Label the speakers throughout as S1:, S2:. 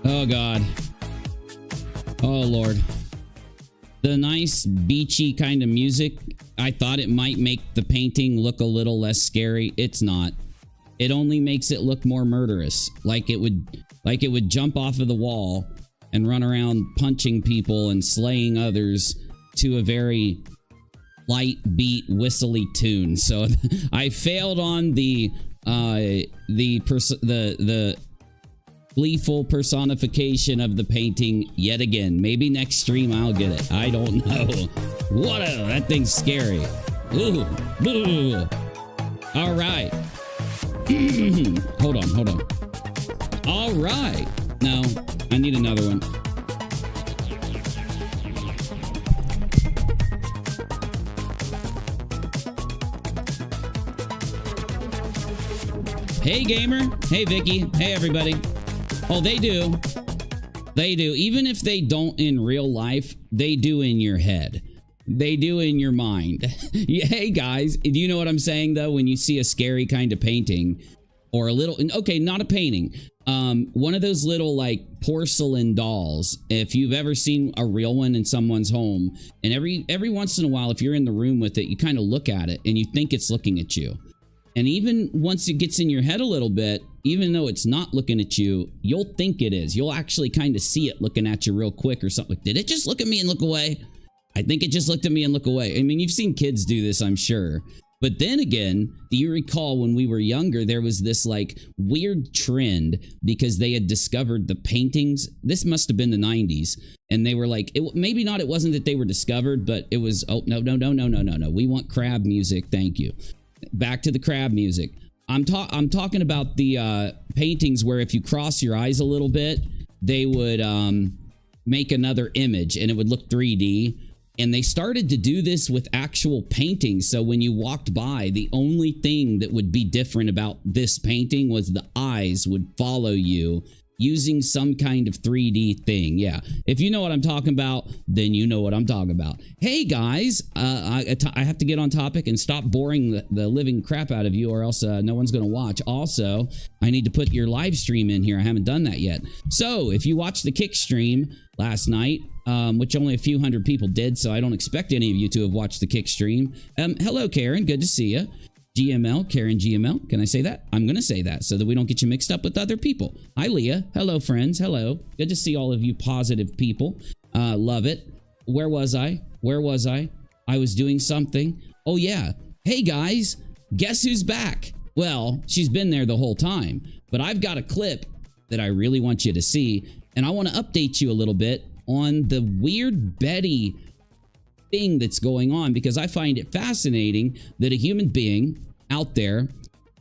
S1: Oh, God. Oh, Lord. The nice beachy kind of music, I thought it might make the painting look a little less scary. It's not. It only makes it look more murderous. Like it would jump off of the wall and run around punching people and slaying others to a very light beat whistly tune. So I failed on the gleeful personification of the painting yet again. Maybe next stream I'll get it. I don't know. Whatever. That thing's scary. Ooh. Ooh. All right. Hold on. All right. No, I need another one. Hey, gamer. Hey, Vicky. Hey, everybody. Oh, they do. They do. Even if they don't in real life, they do in your head. They do in your mind. Hey, guys. Do you know what I'm saying, though? When you see a scary kind of painting or a little... Okay, not a painting. One of those little, like, porcelain dolls. If you've ever seen a real one in someone's home, and every once in a while, if you're in the room with it, you kind of look at it and you think it's looking at you. And even once it gets in your head a little bit, even though it's not looking at you, you'll think it is. You'll actually kind of see it looking at you real quick or something. Did it just look at me and look away? I think it just looked at me and looked away. I mean, you've seen kids do this, I'm sure. But then again, do you recall when we were younger, there was this like weird trend because they had discovered the paintings. This must have been the 90s. And they were like, maybe not, it wasn't that they were discovered, but it was, oh, no. We want crab music. Thank you. Back to the crab music. I'm talking about the paintings where if you cross your eyes a little bit, they would make another image and it would look 3D. And they started to do this with actual paintings. So when you walked by, the only thing that would be different about this painting was the eyes would follow you using some kind of 3D thing. Yeah. If you know what I'm talking about, then you know what I'm talking about. Hey, guys, I have to get on topic and stop boring the living crap out of you or else no one's going to watch. Also, I need to put your live stream in here. I haven't done that yet. So if you watched the kick stream last night, which only a few hundred people did, so I don't expect any of you to have watched the kick stream. Hello, Karen. Good to see you. GML, Karen GML. Can I say that? I'm going to say that so that we don't get you mixed up with other people. Hi, Leah. Hello, friends. Hello. Good to see all of you positive people. Love it. Where was I? I was doing something. Oh, yeah. Hey, guys. Guess who's back? Well, she's been there the whole time, but I've got a clip that I really want you to see, and I want to update you a little bit on the weird Betty thing that's going on, because I find it fascinating that a human being out there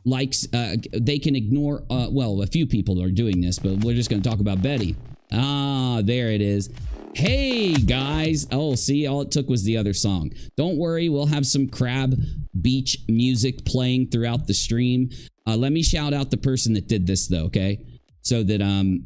S1: likes, they can ignore, well, a few people are doing this, but we're just going to talk about Betty. Ah, there it is. Hey, guys. Oh, see, all it took was the other song. Don't worry, we'll have some crab beach music playing throughout the stream. Let me shout out the person that did this, though, okay? So that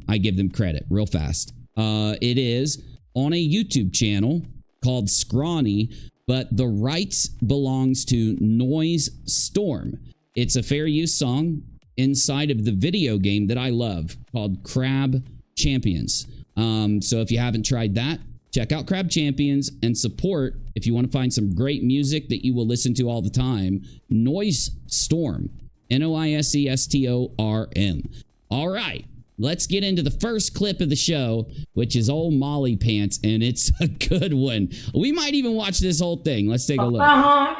S1: I give them credit real fast. It is on a YouTube channel called Scrawny, but the rights belongs to Noise Storm. It's a fair use song inside of the video game that I love called Crab Champions. So if you haven't tried that, check out Crab Champions and support, if you want to find some great music that you will listen to all the time, Noise Storm. Noisestorm. All right. Let's get into the first clip of the show, which is old Molly Pants, and it's a good one. We might even watch this whole thing. Let's take a look.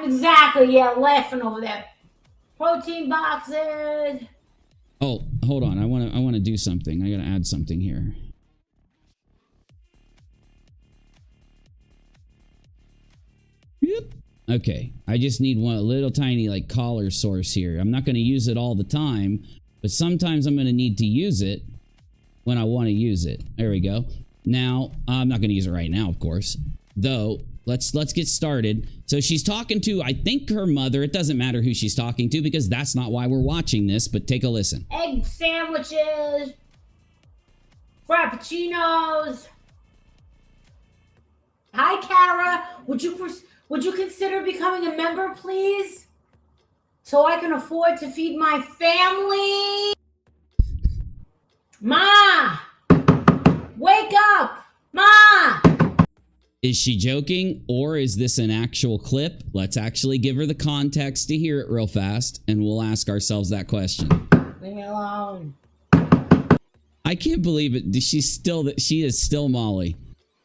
S2: Exactly. Yeah, laughing over there. Protein boxes.
S1: Oh, hold on. I want to do something. I got to add something here. Yep. Okay. I just need a little tiny like collar source here. I'm not going to use it all the time, but sometimes I'm going to need to use it when I want to use it. There we go. Now, I'm not going to use it right now, of course. Though, let's get started. So she's talking to, I think, her mother. It doesn't matter who she's talking to because that's not why we're watching this, but take a listen.
S2: Egg sandwiches. Frappuccinos. Hi, Kara. Would you consider becoming a member, please? So I can afford to feed my family. Ma!
S1: Is she joking or is this an actual clip? Let's actually give her the context to hear it real fast and we'll ask ourselves that question.
S2: Leave me alone.
S1: I can't believe it. She is still Molly.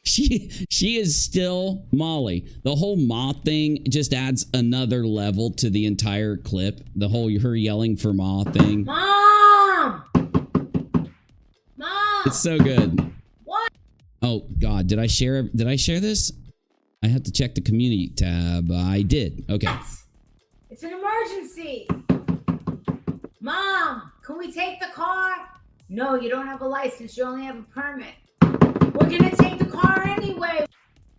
S1: She is still Molly. The whole Ma thing just adds another level to the entire clip. The whole her yelling for Ma thing.
S2: Mom! Mom!
S1: It's so good.
S2: What?
S1: Oh God, did I share this? I have to check the community tab. I did. Okay.
S2: Yes. It's an emergency. Mom, can we take the car? No, you don't have a license. You only have a permit. We're gonna take the car anyway.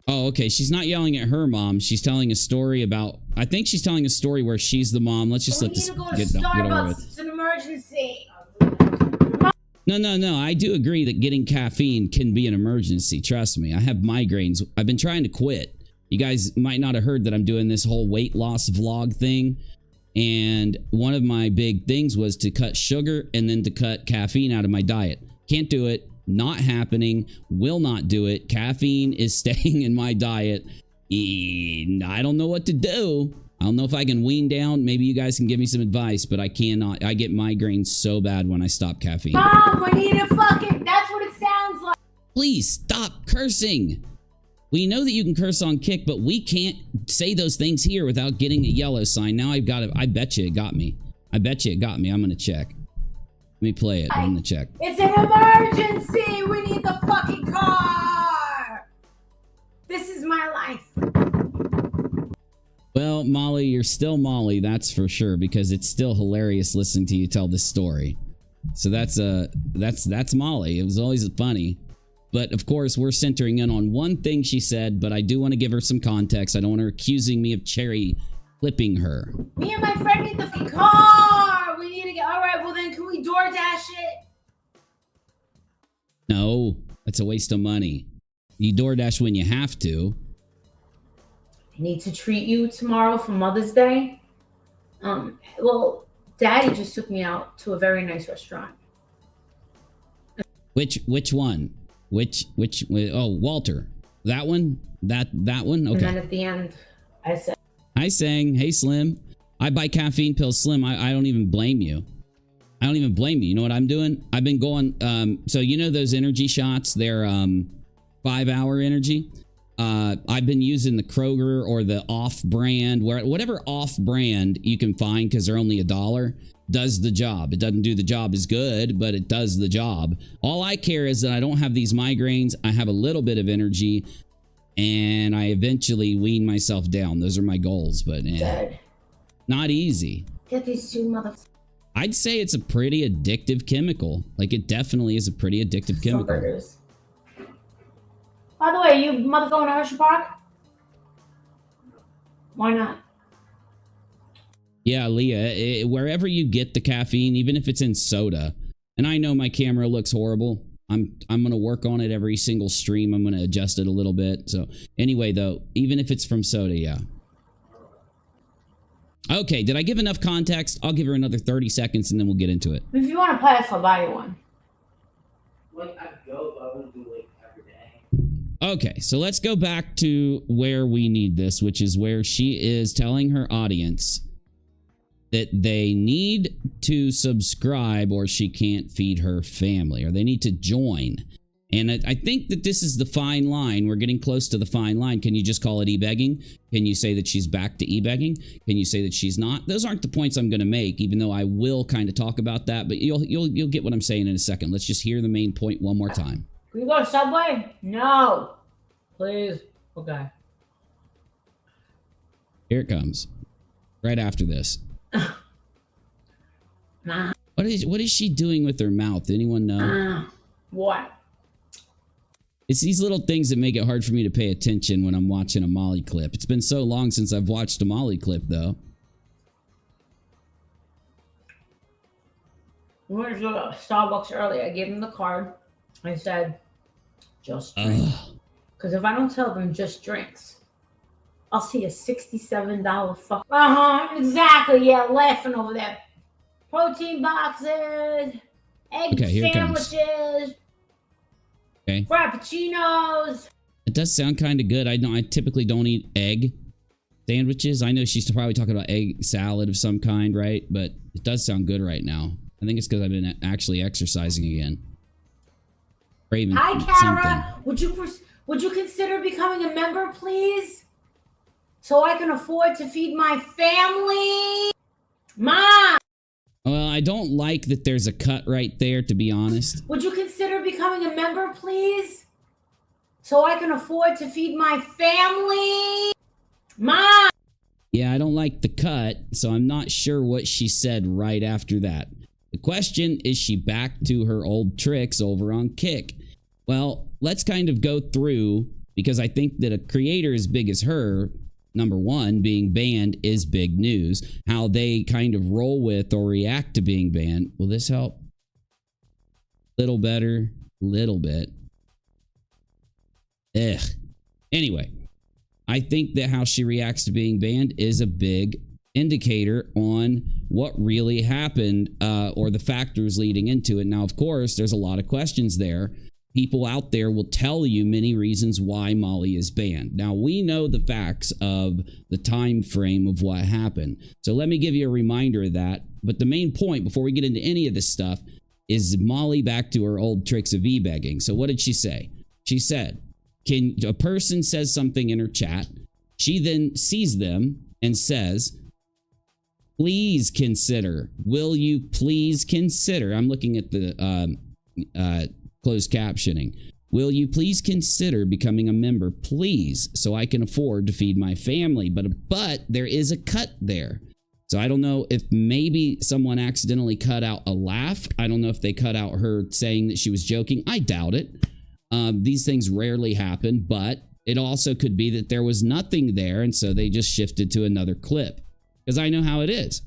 S1: Oh, okay. She's not yelling at her mom. She's telling a story about. I think she's telling a story where she's the mom. Let's just let this get over with.
S2: It's an emergency.
S1: No. I do agree that getting caffeine can be an emergency. Trust me. I have migraines. I've been trying to quit. You guys might not have heard that I'm doing this whole weight loss vlog thing. And one of my big things was to cut sugar and then to cut caffeine out of my diet. Can't do it. Not happening. Will not do it. Caffeine is staying in my diet. I don't know what to do. I don't know if I can wean down. Maybe you guys can give me some advice, but I cannot. I get migraines so bad when I stop caffeine.
S2: Mom, we need a fucking... That's what it sounds like.
S1: Please stop cursing. We know that you can curse on Kick, but we can't say those things here without getting a yellow sign. Now I've got it. I bet you it got me. I bet you it got me. I'm going to check. Let me play it. I'm going to check.
S2: It's an emergency. We need the fucking car. This is my life.
S1: Well, Molly, you're still Molly. That's for sure, because it's still hilarious listening to you tell this story. So that's Molly. It was always funny. But of course, we're centering in on one thing she said, but I do want to give her some context. I don't want her accusing me of cherry clipping her.
S2: Me and my friend need the car. We need to get... All right, well then, can we DoorDash it?
S1: No, that's a waste of money. You DoorDash when you have to.
S2: I need to treat you tomorrow for Mother's Day. Well, Daddy just took me out to a very nice restaurant.
S1: Which one? Which oh, Walter. That one? That one? Okay.
S2: And then at the end, I said,
S1: I sang, hey Slim, I buy caffeine pills. Slim, I don't even blame you. I don't even blame you. You know what I'm doing? I've been going, so you know those energy shots, they're 5-hour energy. I've been using the Kroger or the off-brand, whatever off-brand you can find, because they're only $1, does the job. It doesn't do the job as good, but it does the job. All I care is that I don't have these migraines. I have a little bit of energy, and I eventually wean myself down. Those are my goals, but not easy.
S2: Get these two motherfuckers.
S1: I'd say it's a pretty addictive chemical. Like, it definitely is a pretty addictive chemical.
S2: Burgers. By the way, you mother going to Hershey Park? Why not?
S1: Yeah, Leah, wherever you get the caffeine, even if it's in soda, and I know my camera looks horrible. I'm going to work on it every single stream. I'm going to adjust it a little bit. So anyway, though, even if it's from soda, yeah. Okay, did I give enough context? I'll give her another 30 seconds and then we'll get into it.
S2: If you want to play us, I'll buy you one.
S3: Like, I go, but I wouldn't do like every day.
S1: Okay, so let's go back to where we need this, which is where she is telling her audience that they need to subscribe or she can't feed her family, or they need to join. And I think that this is the fine line. We're getting close to the fine line. Can you just call it e-begging? Can you say that she's back to e-begging? Can you say that she's not? Those aren't the points I'm going to make, even though I will kind of talk about that. But you'll get what I'm saying in a second. Let's just hear the main point one more time.
S2: Can we go to Subway? No. Please. Okay.
S1: Here it comes. Right after this.
S2: Nah.
S1: What is she doing with her mouth? Anyone know?
S2: What?
S1: It's these little things that make it hard for me to pay attention when I'm watching a Molly clip. It's been so long since I've watched a Molly clip, though.
S2: We went to Starbucks earlier. I gave him the card. I said, just drinks. Because if I don't tell them just drinks, I'll see a $67 fuck. Exactly. Yeah, laughing over there. Protein boxes, egg sandwiches.
S1: Okay.
S2: Frappuccinos.
S1: It does sound kind of good. I typically don't eat egg sandwiches. I know she's probably talking about egg salad of some kind, right? But it does sound good right now. I think it's because I've been actually exercising again. Craving
S2: Hi, Kara.
S1: something.
S2: Would you consider becoming a member, please? So I can afford to feed my family? Mom!
S1: Well, I don't like that there's a cut right there, to be honest.
S2: Would you consider becoming a member, please? So I can afford to feed my family? Mom!
S1: Yeah, I don't like the cut, so I'm not sure what she said right after that. The question, is she back to her old tricks over on Kick? Well, let's kind of go through, because I think that a creator as big as her, number one, being banned is big news. How they kind of roll with or react to being banned. Will this help? Little better, little bit. Ugh. Anyway, I think that how she reacts to being banned is a big indicator on what really happened or the factors leading into it. Now, of course, there's a lot of questions there. People out there will tell you many reasons why Molly is banned. Now, we know the facts of the time frame of what happened. So let me give you a reminder of that. But the main point, before we get into any of this stuff, is Molly back to her old tricks of e-begging. So what did she say? She said, a person says something in her chat. She then sees them and says, please consider. Will you please consider? I'm looking at the closed captioning. Will you please consider becoming a member, please, so I can afford to feed my family? But there is a cut there. So I don't know if maybe someone accidentally cut out a laugh. I don't know if they cut out her saying that she was joking. I doubt it. These things rarely happen, but it also could be that there was nothing there, and so they just shifted to another clip. Because I know how it is.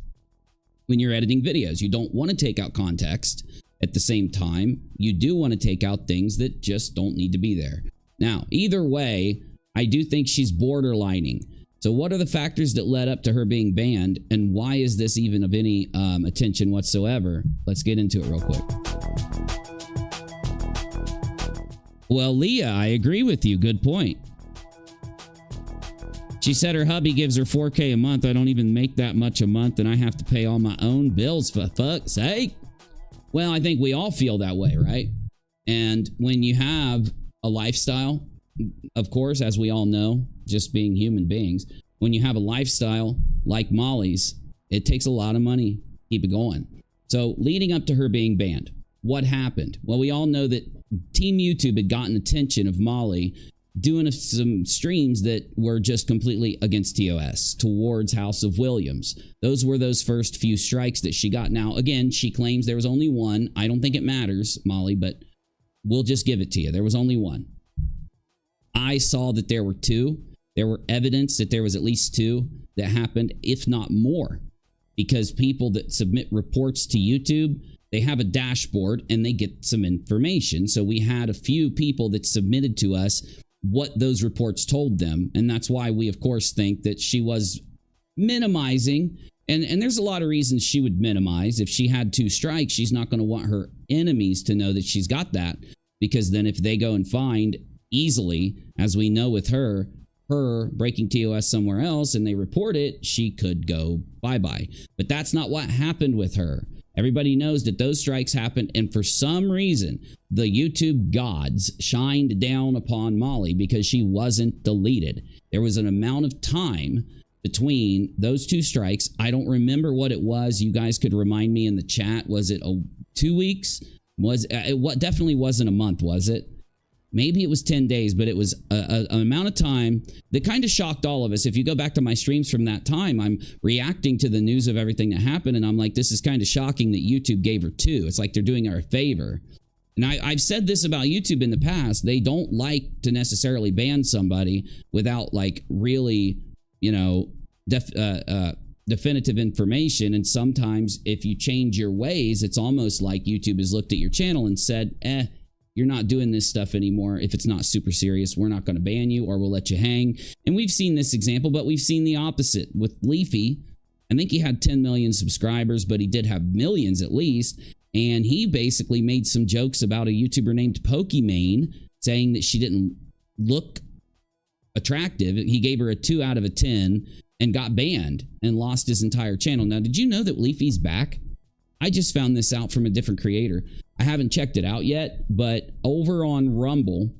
S1: When you're editing videos, you don't want to take out context. At the same time, you do want to take out things that just don't need to be there. Now, either way, I do think she's borderlining. So what are the factors that led up to her being banned, and why is this even of any attention whatsoever? Let's get into it real quick. Well, Leah, I agree with you. Good point. She said her hubby gives her $4K a month. I don't even make that much a month, and I have to pay all my own bills, for fuck's sake. Well, I think we all feel that way, right? And when you have a lifestyle, of course, as we all know, just being human beings, when you have a lifestyle like Molly's, it takes a lot of money to keep it going. So leading up to her being banned, what happened? Well, we all know that Team YouTube had gotten attention of Molly doing some streams that were just completely against TOS towards House of Williams. Those were those first few strikes that she got. Now, again, she claims there was only one. I don't think it matters, Molly, but we'll just give it to you. There was only one. I saw that there were two. There were evidence that there was at least two that happened, if not more, because people that submit reports to YouTube, they have a dashboard and they get some information. So we had a few people that submitted to us what those reports told them. And that's why we, of course, think that she was minimizing. And there's a lot of reasons she would minimize. If she had two strikes, she's not going to want her enemies to know that she's got that. Because then if they go and find easily, as we know with her breaking TOS somewhere else and they report it, she could go bye-bye. But that's not what happened with her. Everybody knows that those strikes happened, and for some reason, the YouTube gods shined down upon Molly because she wasn't deleted. There was an amount of time between those two strikes. I don't remember what it was. You guys could remind me in the chat. Was it 2 weeks? What definitely wasn't a month, was it? Maybe it was 10 days, but it was an amount of time that kind of shocked all of us. If you go back to my streams from that time, I'm reacting to the news of everything that happened, and I'm like, this is kind of shocking that YouTube gave her two. It's like they're doing her a favor. And I've said this about YouTube in the past. They don't like to necessarily ban somebody without, like, really, you know, definitive information. And sometimes if you change your ways, it's almost like YouTube has looked at your channel and said, you're not doing this stuff anymore. If it's not super serious, we're not going to ban you, or we'll let you hang. And we've seen this example, but we've seen the opposite with Leafy. I think he had 10 million subscribers, but he did have millions at least. And he basically made some jokes about a YouTuber named Pokimane, saying that she didn't look attractive. He gave her a 2 out of a 10 and got banned and lost his entire channel. Now, did you know that Leafy's back? I just found this out from a different creator. I haven't checked it out yet, but over on Rumble,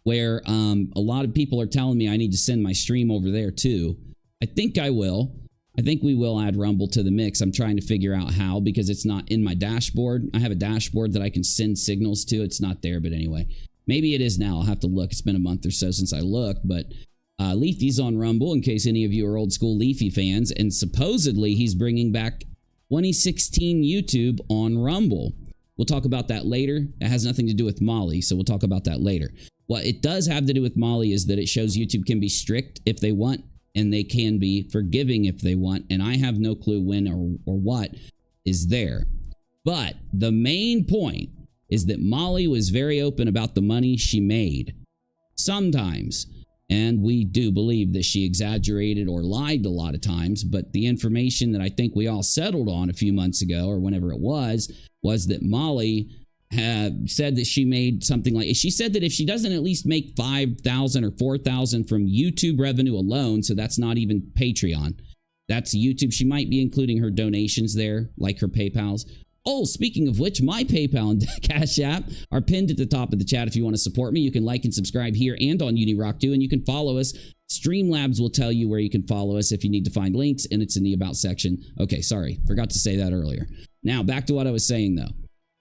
S1: where a lot of people are telling me I need to send my stream over there too. I think I will. I think we will add Rumble to the mix. I'm trying to figure out how, because it's not in my dashboard. I have a dashboard that I can send signals to. It's not there, but anyway. Maybe it is now. I'll have to look. It's been a month or so since I looked, but Leafy's on Rumble, in case any of you are old school Leafy fans, and supposedly he's bringing back 2016 YouTube on Rumble. We'll talk about that later. It has nothing to do with Molly, so we'll talk about that later. What it does have to do with Molly is that it shows YouTube can be strict if they want, and they can be forgiving if they want, and I have no clue when or what is there. But the main point is that Molly was very open about the money she made. Sometimes. And we do believe that she exaggerated or lied a lot of times, but the information that I think we all settled on a few months ago, or whenever it was that Molly had said that she made something like, she said that if she doesn't at least make $5,000 or $4,000 from YouTube revenue alone, so that's not even Patreon, that's YouTube, she might be including her donations there, like her PayPal's. Oh, speaking of which, my PayPal and Cash App are pinned at the top of the chat. If you want to support me, you can like and subscribe here and on UNIRock too, and you can follow us. Streamlabs will tell you where you can follow us if you need to find links, and it's in the About section. Okay, sorry, forgot to say that earlier. Now, back to what I was saying, though.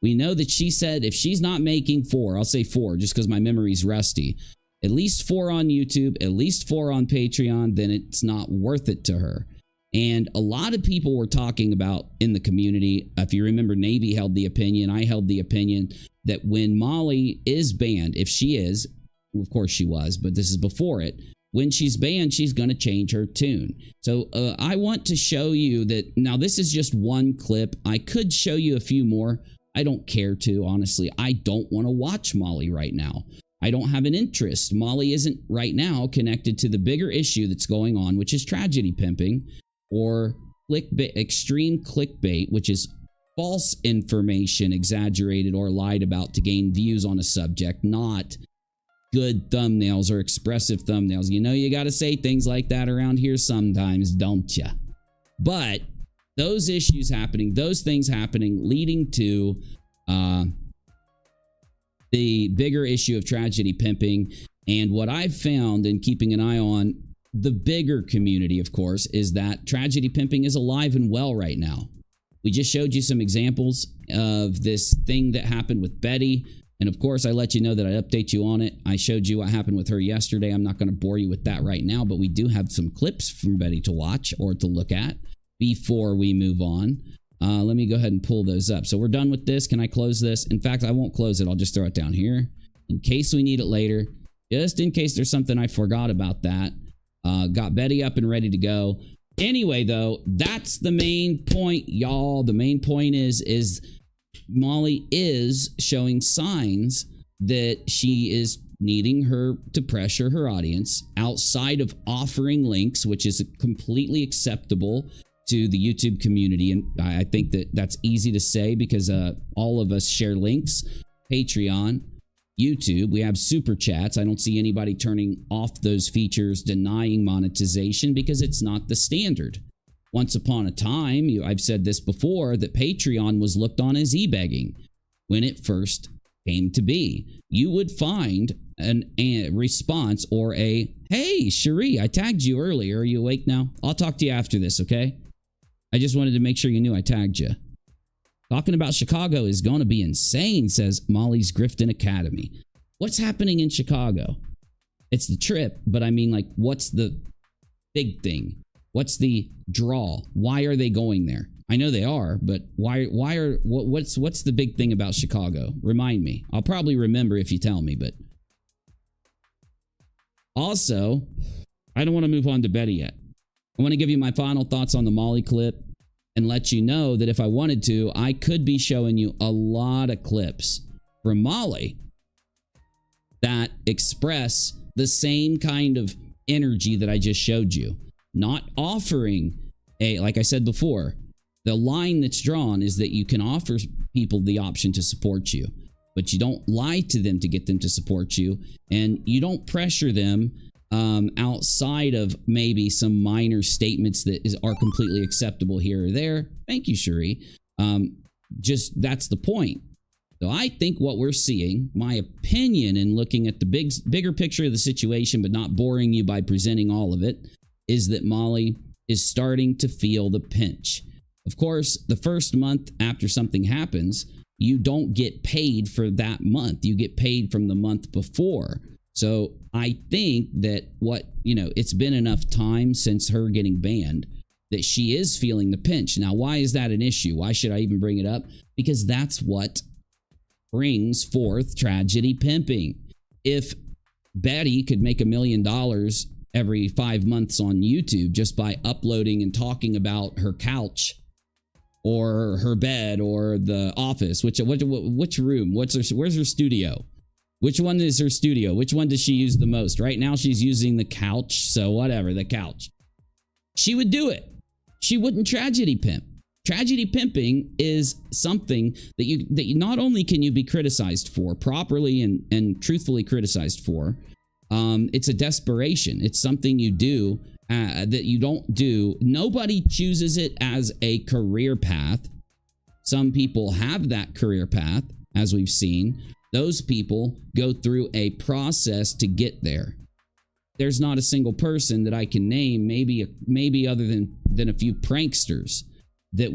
S1: We know that she said if she's not making 4, I'll say 4 just because my memory's rusty, at least 4 on YouTube, at least 4 on Patreon, then it's not worth it to her. And a lot of people were talking about in the community, if you remember, Navy held the opinion, I held the opinion that when Molly is banned, if she is, of course she was, but this is before it, when she's banned, she's going to change her tune. So I want to show you that, now this is just one clip. I could show you a few more. I don't care to, honestly. I don't want to watch Molly right now. I don't have an interest. Molly isn't right now connected to the bigger issue that's going on, which is tragedy pimping, or clickbait, extreme clickbait, which is false information exaggerated or lied about to gain views on a subject, not good thumbnails or expressive thumbnails. You know, you got to say things like that around here sometimes, don't you? But those issues happening, those things happening, leading to the bigger issue of tragedy pimping. And what I've found in keeping an eye on the bigger community, of course, is that tragedy pimping is alive and well right now. We just showed you some examples of this thing that happened with Betty. And of course, I let you know that I update you on it. I showed you what happened with her yesterday. I'm not going to bore you with that right now, but we do have some clips from Betty to watch or to look at before we move on. Let me go ahead and pull those up. So we're done with this. Can I close this? In fact, I won't close it. I'll just throw it down here in case we need it later. Just in case there's something I forgot about that. Got Betty up and ready to go. Anyway, though, that's the main point, y'all. The main point is Molly is showing signs that she is needing her to pressure her audience outside of offering links, which is completely acceptable to the YouTube community. And I think that that's easy to say because all of us share links. Patreon, YouTube, we have super chats. I don't see anybody turning off those features, denying monetization, because it's not the standard. Once upon a time, I've said this before, that Patreon was looked on as e-begging when it first came to be. You would find a response or a, hey, Cherie, I tagged you earlier. Are you awake now? I'll talk to you after this, okay? I just wanted to make sure you knew I tagged you. Talking about Chicago is going to be insane, says Molly's Grifton Academy. What's happening in Chicago? It's the trip, but I mean, like, what's the big thing? What's the draw? Why are they going there? I know they are, but what's the big thing about Chicago? Remind me. I'll probably remember if you tell me, but also, I don't want to move on to Betty yet. I want to give you my final thoughts on the Molly clip and let you know that if I wanted to, I could be showing you a lot of clips from Molly that express the same kind of energy that I just showed you. Not offering a, like I said before, the line that's drawn is that you can offer people the option to support you, but you don't lie to them to get them to support you, and you don't pressure them outside of maybe some minor statements that are completely acceptable here or there. Thank you, Cherie. Just that's the point. So I think what we're seeing, my opinion in looking at the bigger picture of the situation, but not boring you by presenting all of it, is that Molly is starting to feel the pinch. Of course, the first month after something happens, you don't get paid for that month. You get paid from the month before. So I think that it's been enough time since her getting banned that she is feeling the pinch. Now, why is that an issue? Why should I even bring it up? Because that's what brings forth tragedy pimping. If Betty could make $1 million every 5 months on YouTube just by uploading and talking about her couch or her bed or the office, which room, where's her studio? Which one is her studio? Which one does she use the most? Right now she's using the couch, so whatever, the couch. She would do it. She wouldn't tragedy pimp. Tragedy pimping is something that you not only can you be criticized for properly and truthfully criticized for, it's a desperation. It's something you do that you don't do. Nobody chooses it as a career path. Some people have that career path, as we've seen. Those people go through a process to get there. There's not a single person that I can name, maybe other than a few pranksters, that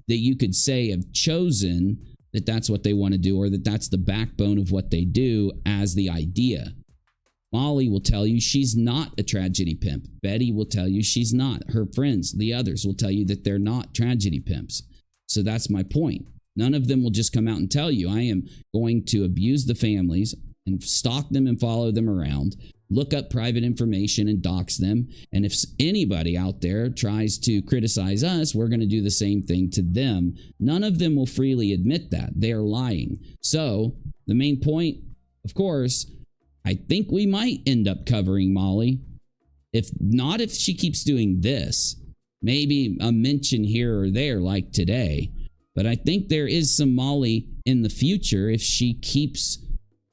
S1: you could say have chosen that that's what they want to do, or that that's the backbone of what they do as the idea. Molly will tell you she's not a tragedy pimp. Betty will tell you she's not. Her friends, the others, will tell you that they're not tragedy pimps. So that's my point. None of them will just come out and tell you, I am going to abuse the families and stalk them and follow them around, look up private information and dox them. And if anybody out there tries to criticize us, we're going to do the same thing to them. None of them will freely admit that. They are lying. So the main point, of course, I think we might end up covering Molly. If not, if she keeps doing this, maybe a mention here or there like today. But I think there is some Molly in the future if she keeps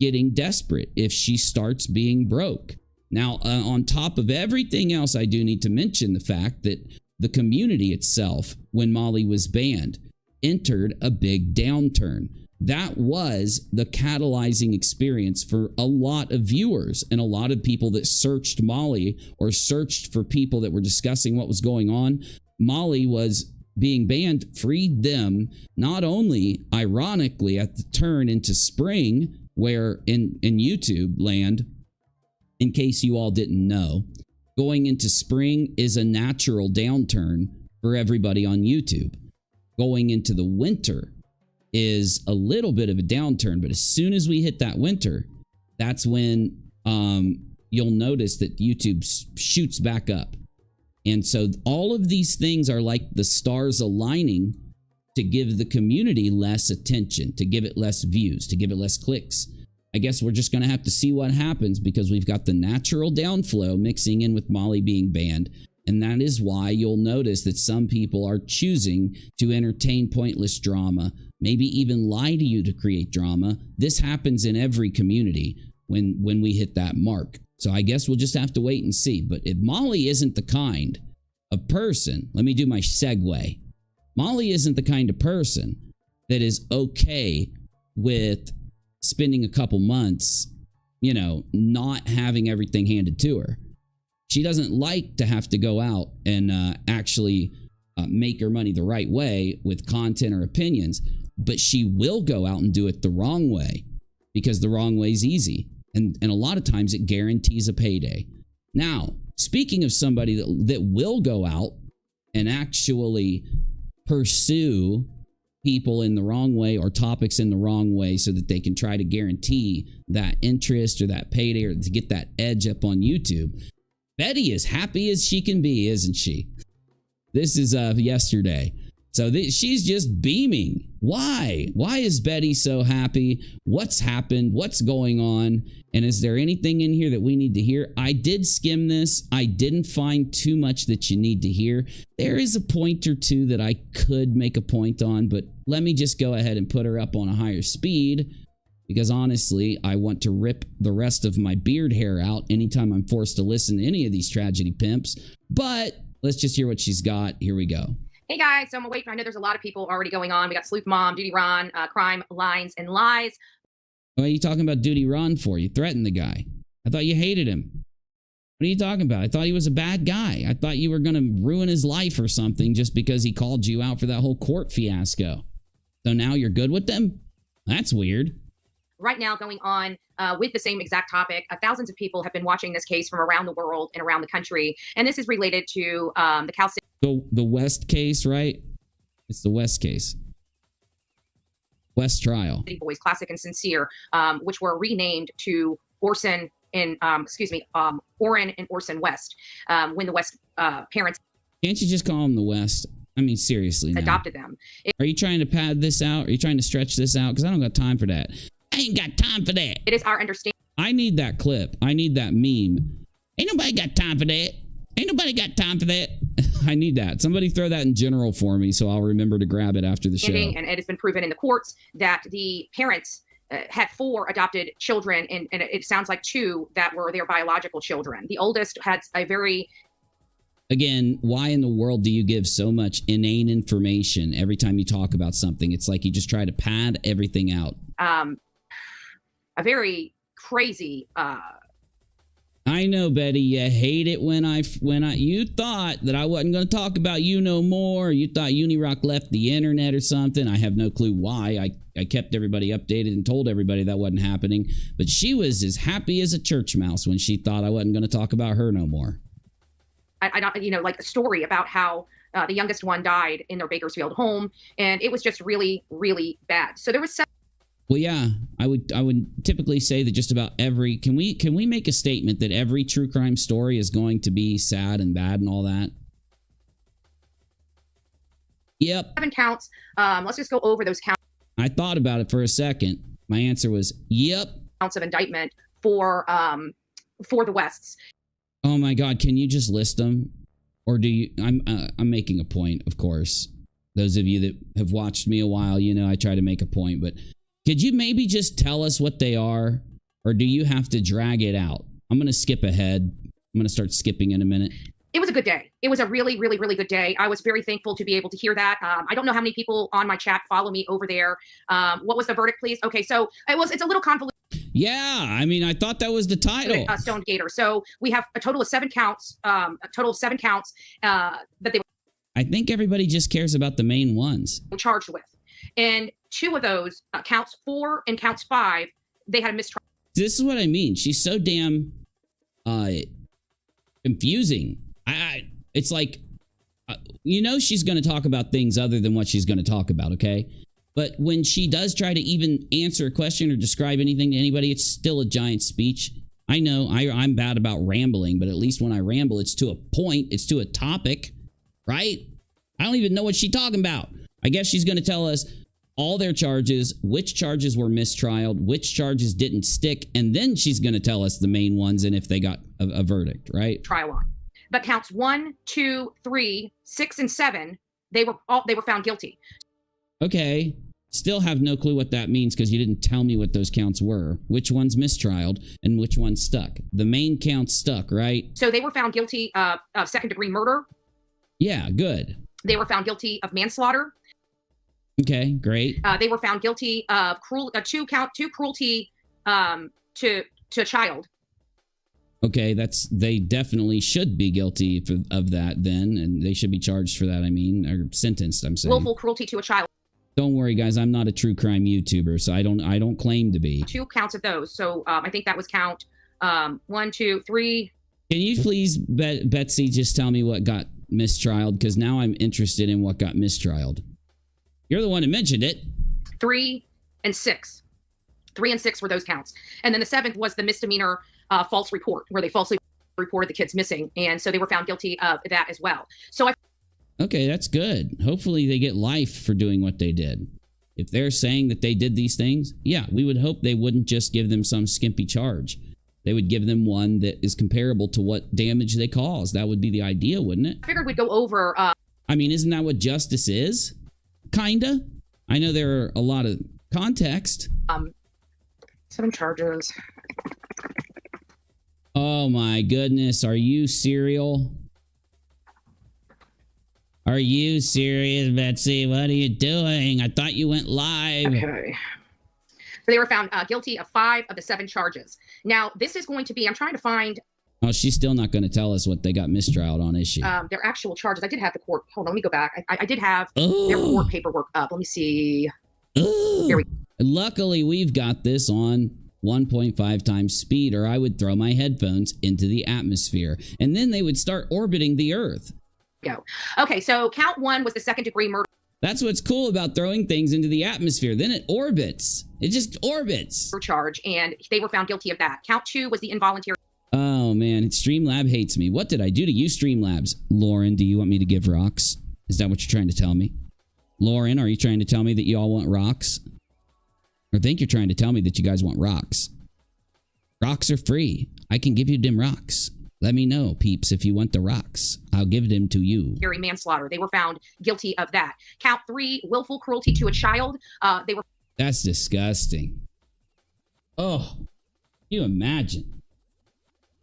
S1: getting desperate, if she starts being broke. Now, on top of everything else, I do need to mention the fact that the community itself, when Molly was banned, entered a big downturn. That was the catalyzing experience for a lot of viewers and a lot of people that searched Molly or searched for people that were discussing what was going on. Molly was being banned, freed them, not only ironically at the turn into spring, where in YouTube land, in case you all didn't know, going into spring is a natural downturn for everybody on YouTube. Going into the winter is a little bit of a downturn, but as soon as we hit that winter, that's when you'll notice that YouTube shoots back up. And so all of these things are like the stars aligning to give the community less attention, to give it less views, to give it less clicks. I guess we're just going to have to see what happens, because we've got the natural downflow mixing in with Molly being banned. And that is why you'll notice that some people are choosing to entertain pointless drama, maybe even lie to you to create drama. This happens in every community when we hit that mark. So I guess we'll just have to wait and see. But if Molly isn't the kind of person, let me do my segue. Molly isn't the kind of person that is okay with spending a couple months, not having everything handed to her. She doesn't like to have to go out and actually make her money the right way with content or opinions, but she will go out and do it the wrong way, because the wrong way is easy. And a lot of times it guarantees a payday. Now, speaking of somebody that will go out and actually pursue people in the wrong way or topics in the wrong way so that they can try to guarantee that interest or that payday or to get that edge up on YouTube, Betty is happy as she can be, isn't she? This is yesterday. So she's just beaming. Why? Why is Betty so happy? What's happened? What's going on? And is there anything in here that we need to hear? I did skim this. I didn't find too much that you need to hear. There is a point or two that I could make a point on, but let me just go ahead and put her up on a higher speed, because honestly, I want to rip the rest of my beard hair out anytime I'm forced to listen to any of these tragedy pimps. But let's just hear what she's got. Here we go.
S4: Hey guys, so I'm awake. I know there's a lot of people already going on. We got Sleuth Mom, Duty Ron, Crime, Lines, and Lies.
S1: What are you talking about Duty Ron for? You threatened the guy. I thought you hated him. What are you talking about? I thought he was a bad guy. I thought you were going to ruin his life or something just because he called you out for that whole court fiasco. So now you're good with them? That's weird.
S4: Right now going on with the same exact topic. Thousands of people have been watching this case from around the world and around the country. And this is related to the Cal City.
S1: The West case, right? It's the West case. West trial.
S4: Boys, Classic and Sincere, which were renamed to Orson and, Orrin and Orson West when the West parents.
S1: Can't you just call them the West? I mean, seriously.
S4: Adopted them.
S1: Are you trying to pad this out? Are you trying to stretch this out? Because I don't got time for that. I ain't got time for that.
S4: It is our understanding.
S1: I need that clip. I need that meme. Ain't nobody got time for that. Ain't nobody got time for that. I need that. Somebody throw that in general for me so I'll remember to grab it after the show.
S4: And it has been proven in the courts that the parents had 4 adopted children, and it sounds like 2 that were their biological children. The oldest had a very...
S1: Again, why in the world do you give so much inane information every time you talk about something? It's like you just try to pad everything out.
S4: A very crazy...
S1: I know, Betty, you hate it when you thought that I wasn't going to talk about you no more. You thought UNIRock left the internet or something. I have no clue why. I kept everybody updated and told everybody that wasn't happening. But she was as happy as a church mouse when she thought I wasn't going to talk about her no more.
S4: I don't, like a story about how the youngest one died in their Bakersfield home, and it was just really, really bad. So there was.
S1: Well, yeah, I would typically say that just about every. Can we make a statement that every true crime story is going to be sad and bad and all that? Yep.
S4: 7 counts. Let's just go over those counts.
S1: I thought about it for a second. My answer was yep.
S4: Counts of indictment for the Wests.
S1: Oh my God! Can you just list them, or do you? I'm making a point, of course. Those of you that have watched me a while, you know I try to make a point. But could you maybe just tell us what they are, or do you have to drag it out? I'm going to skip ahead. I'm going to start skipping in a minute.
S4: It was a good day. It was a really, really, really good day. I was very thankful to be able to hear that. I don't know how many people on my chat follow me over there. What was the verdict, please? Okay, so it's a little convoluted.
S1: Yeah, I mean, I thought that was the title.
S4: Stoned Gator. So we have a total of 7 counts. That they were.
S1: I think everybody just cares about the main ones.
S4: Charged with, and 2 of those counts 4 and counts 5, they had a mistrial.
S1: This is what I mean. She's so damn confusing. It's like, she's going to talk about things other than what she's going to talk about, okay? But when she does try to even answer a question or describe anything to anybody, it's still a giant speech. I know I'm bad about rambling, but at least when I ramble, it's to a point. It's to a topic, right? I don't even know what she's talking about. I guess she's going to tell us all their charges, which charges were mistrialed, which charges didn't stick, and then she's going to tell us the main ones and if they got a verdict, right?
S4: Trial on. But counts 1, 2, 3, 6, and 7, they were found guilty.
S1: Okay. Still have no clue what that means because you didn't tell me what those counts were. Which one's mistrialed and which one stuck? The main count stuck, right?
S4: So they were found guilty of second-degree murder.
S1: Yeah, good.
S4: They were found guilty of manslaughter.
S1: Okay, great.
S4: They were found guilty of cruelty to a child.
S1: Okay, they definitely should be guilty of that then, and they should be charged for that, or sentenced, I'm saying.
S4: Willful cruelty to a child.
S1: Don't worry, guys, I'm not a true crime YouTuber, so I don't claim to be.
S4: 2 counts of those, so I think that was count 1, 2, 3.
S1: Can you please, Betsy, just tell me what got mistrialed, because now I'm interested in what got mistrialed. You're the one who mentioned it.
S4: 3 and 6. 3 and 6 were those counts. And then the 7th was the misdemeanor false report, where they falsely reported the kids missing. And so they were found guilty of that as well. So
S1: okay, that's good. Hopefully they get life for doing what they did. If they're saying that they did these things, yeah, we would hope they wouldn't just give them some skimpy charge. They would give them one that is comparable to what damage they caused. That would be the idea, wouldn't it?
S4: I figured we'd go over...
S1: isn't that what justice is? Kinda. I know there are a lot of context.
S4: 7 charges.
S1: Oh my goodness. Are you serial? Are you serious, Betsy? What are you doing? I thought you went live.
S4: Okay. So they were found guilty of 5 of the 7 charges. Now, this is going to be, I'm trying to find.
S1: Oh, she's still not going to tell us what they got mistrialed on, is she?
S4: Their actual charges. I did have the court. Hold on, let me go back. I did have their court paperwork up. Let me see. Here we go.
S1: Luckily, we've got this on 1.5 times speed, or I would throw my headphones into the atmosphere, and then they would start orbiting the Earth.
S4: Go. Okay, so count 1 was the 2nd-degree murder.
S1: That's what's cool about throwing things into the atmosphere. Then it orbits. It just orbits.
S4: Charge, and they were found guilty of that. Count 2 was the involuntary.
S1: Oh, man. Streamlab hates me. What did I do to you, Streamlabs? Lauren, do you want me to give rocks? Is that what you're trying to tell me? Lauren, are you trying to tell me that you all want rocks? I think you're trying to tell me that you guys want rocks. Rocks are free. I can give you them rocks. Let me know, peeps, if you want the rocks. I'll give them to you.
S4: Manslaughter. They were found guilty of that. Count 3, willful cruelty to a child. They were.
S1: That's disgusting. Oh, can you imagine?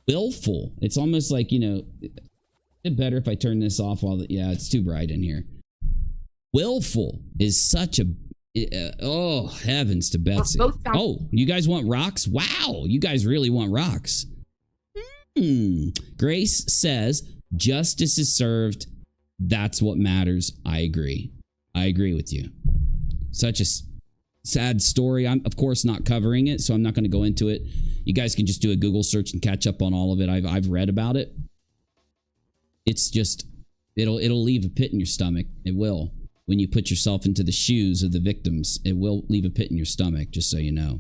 S1: Willful. It's almost like, you know, it's better if I turn this off while yeah, it's too bright in here. Willful is such a oh, heavens to Betsy. Oh, you guys want rocks? Wow, you guys really want rocks. Grace says justice is served. That's what matters. I agree. I agree with you. Such a sad story. I'm, of course, not covering it, so I'm not going to go into it. You guys can just do a Google search and catch up on all of it. I've read about it. It's just, it'll leave a pit in your stomach. It will. When you put yourself into the shoes of the victims, it will leave a pit in your stomach, just so you know.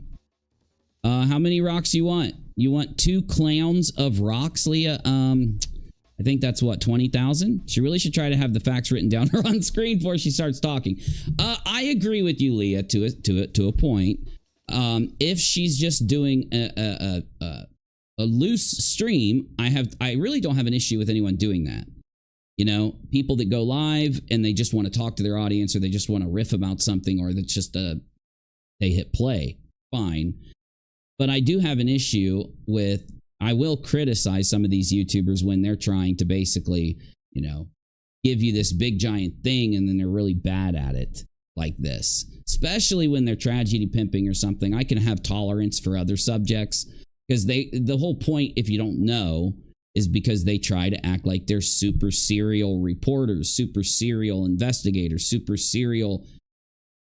S1: How many rocks you want? You want 2 clowns of rocks, Leah? I think that's what, 20,000? She really should try to have the facts written down on screen before she starts talking. I agree with you, Leah, to a point. If she's just doing a loose stream, I really don't have an issue with anyone doing that. You know, people that go live and they just want to talk to their audience, or they just want to riff about something, or that's just they hit play. Fine. But I do have an issue with, I will criticize some of these YouTubers when they're trying to basically, you know, give you this big giant thing and then they're really bad at it like this. Especially when they're tragedy pimping or something. I can have tolerance for other subjects because the whole point, if you don't know, is because they try to act like they're super serial reporters, super serial investigators, super serial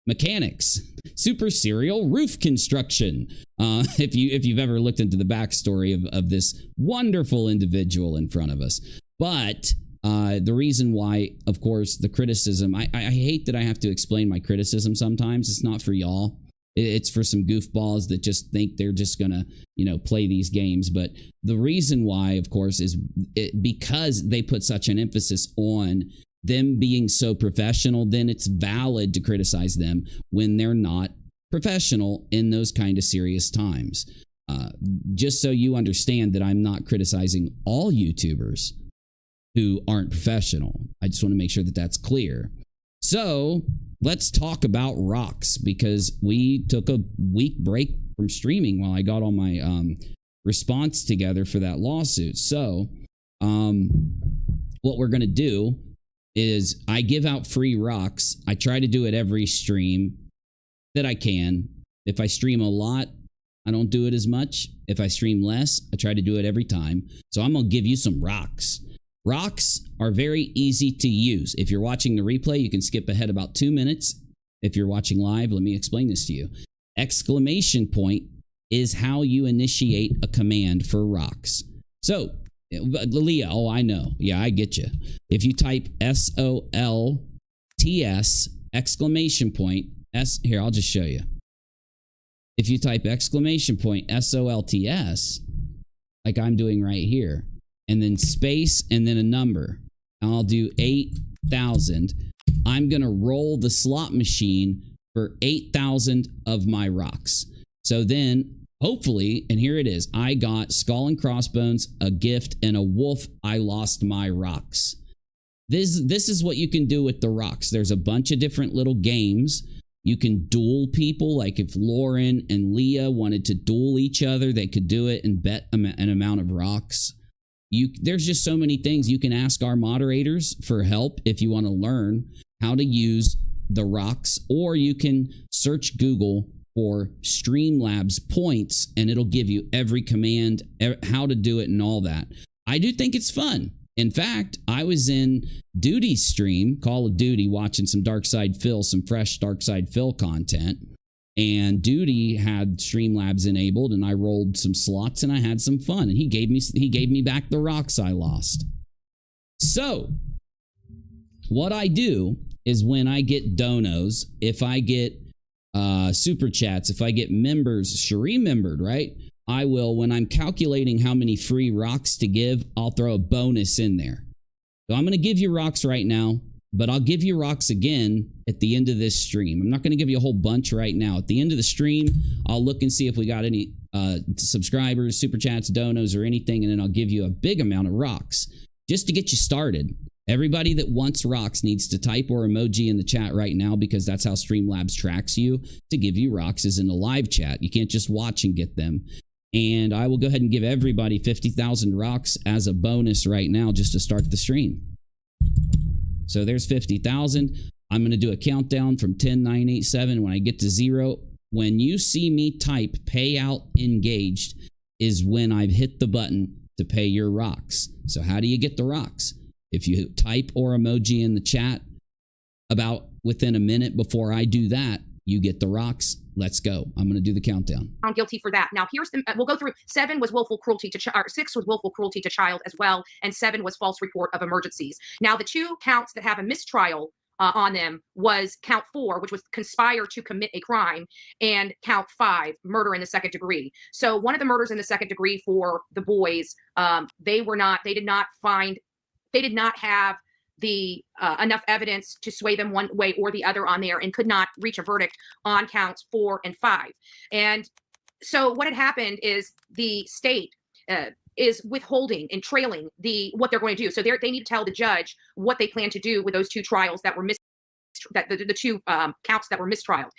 S1: mechanics, super serial roof construction. If you've ever looked into the backstory of this wonderful individual in front of us. But the reason why, of course, the criticism, I hate that I have to explain my criticism sometimes. It's not for y'all. It's for some goofballs that just think they're just gonna, you know, play these games. But the reason why, of course, is because they put such an emphasis on them being so professional. Then it's valid to criticize them when they're not professional in those kind of serious times. Just so you understand that I'm not criticizing all YouTubers who aren't professional. I just want to make sure that that's clear. So let's talk about rocks, because we took a week break from streaming while I got all my response together for that lawsuit. So what we're going to do is I give out free rocks. I try to do it every stream that I can. If I stream a lot, I don't do it as much. If I stream less, I try to do it every time. So I'm going to give you some rocks. Rocks are very easy to use. If you're watching the replay, you can skip ahead about 2 minutes. If you're watching live, let me explain this to you. Exclamation point is how you initiate a command for rocks. So, Leah, oh, I know. Yeah, I get you. If you type SOLTS, exclamation point, here, I'll just show you. If you type exclamation point, SOLTS, like I'm doing right here, and then space, and then a number, I'll do 8,000. I'm going to roll the slot machine for 8,000 of my rocks. So then, hopefully, and here it is, I got skull and crossbones, a gift, and a wolf. I lost my rocks. This is what you can do with the rocks. There's a bunch of different little games. You can duel people. Like if Lauren and Leah wanted to duel each other, they could do it and bet an amount of rocks. There's just so many things. You can ask our moderators for help if you want to learn how to use the rocks, or you can search Google for Streamlabs points and it'll give you every command, how to do it and all that. I do think it's fun. In fact, I was in Duty's stream, Call of Duty, watching some Darkside Phil, some fresh Darkside Phil content. And Duty had Streamlabs enabled, and I rolled some slots and I had some fun. And he gave me back the rocks I lost. So, what I do is when I get donos, if I get super chats, if I get members, remembered, right? I will, when I'm calculating how many free rocks to give, I'll throw a bonus in there. So I'm going to give you rocks right now, but I'll give you rocks again at the end of this stream. I'm not going to give you a whole bunch right now. At the end of the stream, I'll look and see if we got any subscribers, super chats, donos, or anything, and then I'll give you a big amount of rocks just to get you started. Everybody that wants rocks needs to type or emoji in the chat right now, because that's how Streamlabs tracks you to give you rocks, is in the live chat. You can't just watch and get them. And I will go ahead and give everybody 50,000 rocks as a bonus right now just to start the stream. So there's 50,000. I'm going to do a countdown from 10, 9, 8, 7. When I get to 0, when you see me type payout engaged is when I've hit the button to pay your rocks. So how do you get the rocks? If you type or emoji in the chat about within a minute before I do that, you get the rocks. Let's go. I'm going to do the countdown.
S4: Found guilty for that. Now here's the, we'll go through. 7 was willful cruelty to child, 6 was willful cruelty to child as well, and 7 was false report of emergencies. Now the 2 counts that have a mistrial on them was count 4, which was conspire to commit a crime, and count 5, murder in the 2nd degree. So one of the murders in the 2nd degree for the boys, they did not have the enough evidence to sway them one way or the other on there, and could not reach a verdict on counts 4 and 5. And so what had happened is the state is withholding and trailing what they're going to do. So they need to tell the judge what they plan to do with those 2 trials that were the 2 counts that were mistrialed.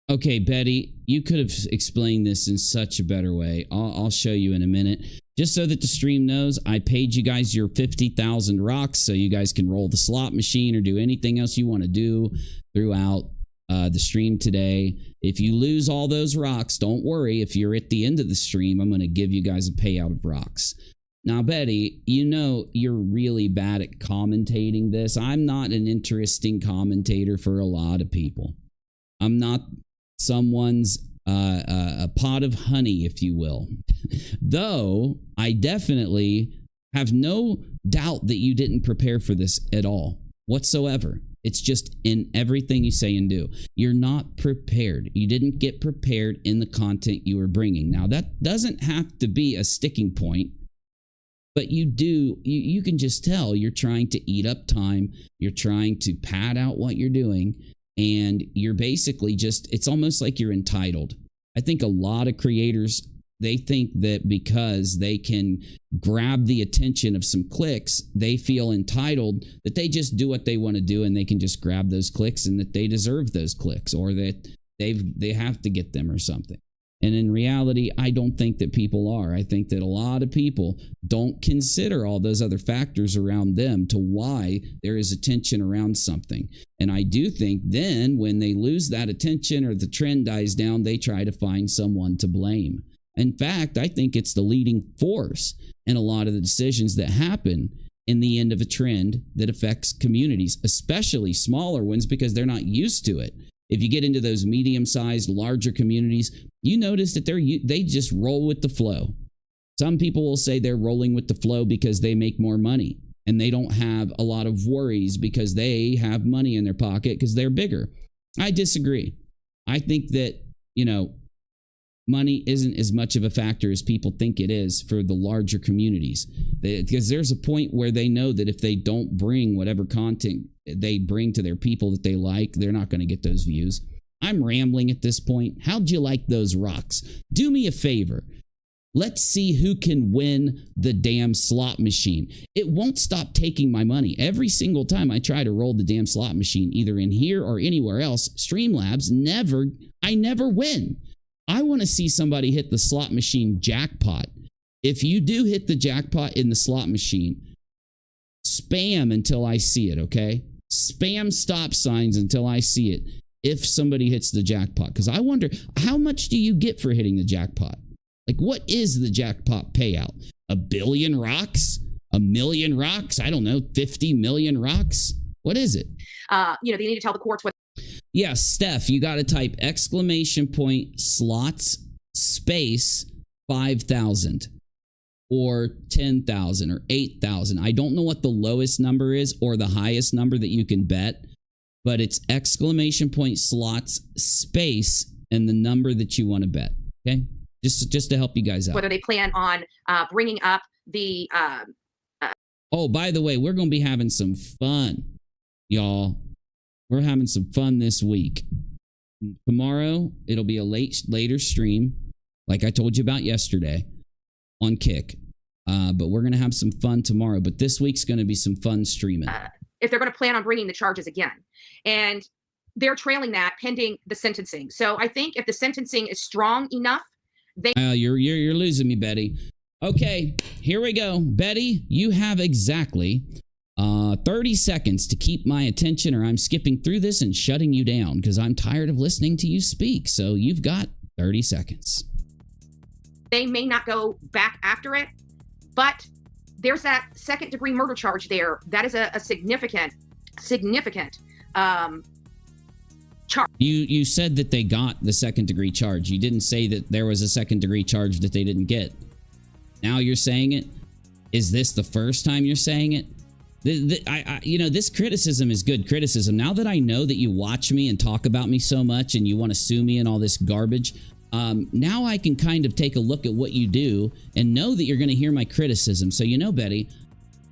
S1: Okay, Betty, you could have explained this in such a better way. I'll show you in a minute. Just so that the stream knows, I paid you guys your 50,000 rocks so you guys can roll the slot machine or do anything else you want to do throughout the stream today. If you lose all those rocks, don't worry. If you're at the end of the stream, I'm going to give you guys a payout of rocks. Now, Betty, you know you're really bad at commentating this. I'm not an interesting commentator for a lot of people. I'm not someone's a pot of honey, if you will. Though I definitely have no doubt that you didn't prepare for this at all whatsoever. It's just in everything you say and do. You're not prepared. You didn't get prepared in the content you were bringing. Now, that doesn't have to be a sticking point, but you can just tell you're trying to eat up time. You're trying to pad out what you're doing. And you're basically it's almost like you're entitled. I think a lot of creators, they think that because they can grab the attention of some clicks, they feel entitled that they just do what they want to do and they can just grab those clicks and that they deserve those clicks, or that they have to get them or something. And in reality, I don't think that people are. I think that a lot of people don't consider all those other factors around them to why there is attention around something. And I do think then when they lose that attention or the trend dies down, they try to find someone to blame. In fact, I think it's the leading force in a lot of the decisions that happen in the end of a trend that affects communities, especially smaller ones, because they're not used to it. If you get into those medium-sized, larger communities, you notice that they just roll with the flow. Some people will say they're rolling with the flow because they make more money and they don't have a lot of worries because they have money in their pocket because they're bigger. I disagree. I think that, money isn't as much of a factor as people think it is for the larger communities. Because there's a point where they know that if they don't bring whatever content they bring to their people that they like, they're not going to get those views. I'm rambling at this point. How'd you like those rocks? Do me a favor. Let's see who can win the damn slot machine. It won't stop taking my money. Every single time I try to roll the damn slot machine, either in here or anywhere else, Streamlabs I never win. I want to see somebody hit the slot machine jackpot. If you do hit the jackpot in the slot machine, spam until I see it, okay? Spam stop signs until I see it if somebody hits the jackpot. Because I wonder, how much do you get for hitting the jackpot? Like, what is the jackpot payout? 1 billion rocks? 1 million rocks? I don't know, 50 million rocks? What is it?
S4: They need to tell the courts what.
S1: Yeah, Steph, you got to type !slots space 5,000 or 10,000 or 8,000. I don't know what the lowest number is or the highest number that you can bet, but it's !slots space and the number that you want to bet. Okay? Just to help you guys out.
S4: Whether they plan on bringing up the.
S1: Oh, by the way, we're going to be having some fun, y'all. We're having some fun this week. Tomorrow, it'll be a later stream, like I told you about yesterday, on Kick. But we're going to have some fun tomorrow. But this week's going to be some fun streaming.
S4: If they're going to plan on bringing the charges again. And they're trailing that pending the sentencing. So I think if the sentencing is strong enough,
S1: you're losing me, Betty. Okay, here we go. Betty, you have exactly 30 seconds to keep my attention, or I'm skipping through this and shutting you down because I'm tired of listening to you speak. So you've got 30 seconds.
S4: They may not go back after it, but there's that second-degree murder charge there. That is a significant charge.
S1: You said that they got the second-degree charge. You didn't say that there was a second-degree charge that they didn't get. Now you're saying it. Is this the first time you're saying it? This criticism is good criticism. Now that I know that you watch me and talk about me so much and you want to sue me and all this garbage, now I can kind of take a look at what you do and know that you're going to hear my criticism. So, Betty,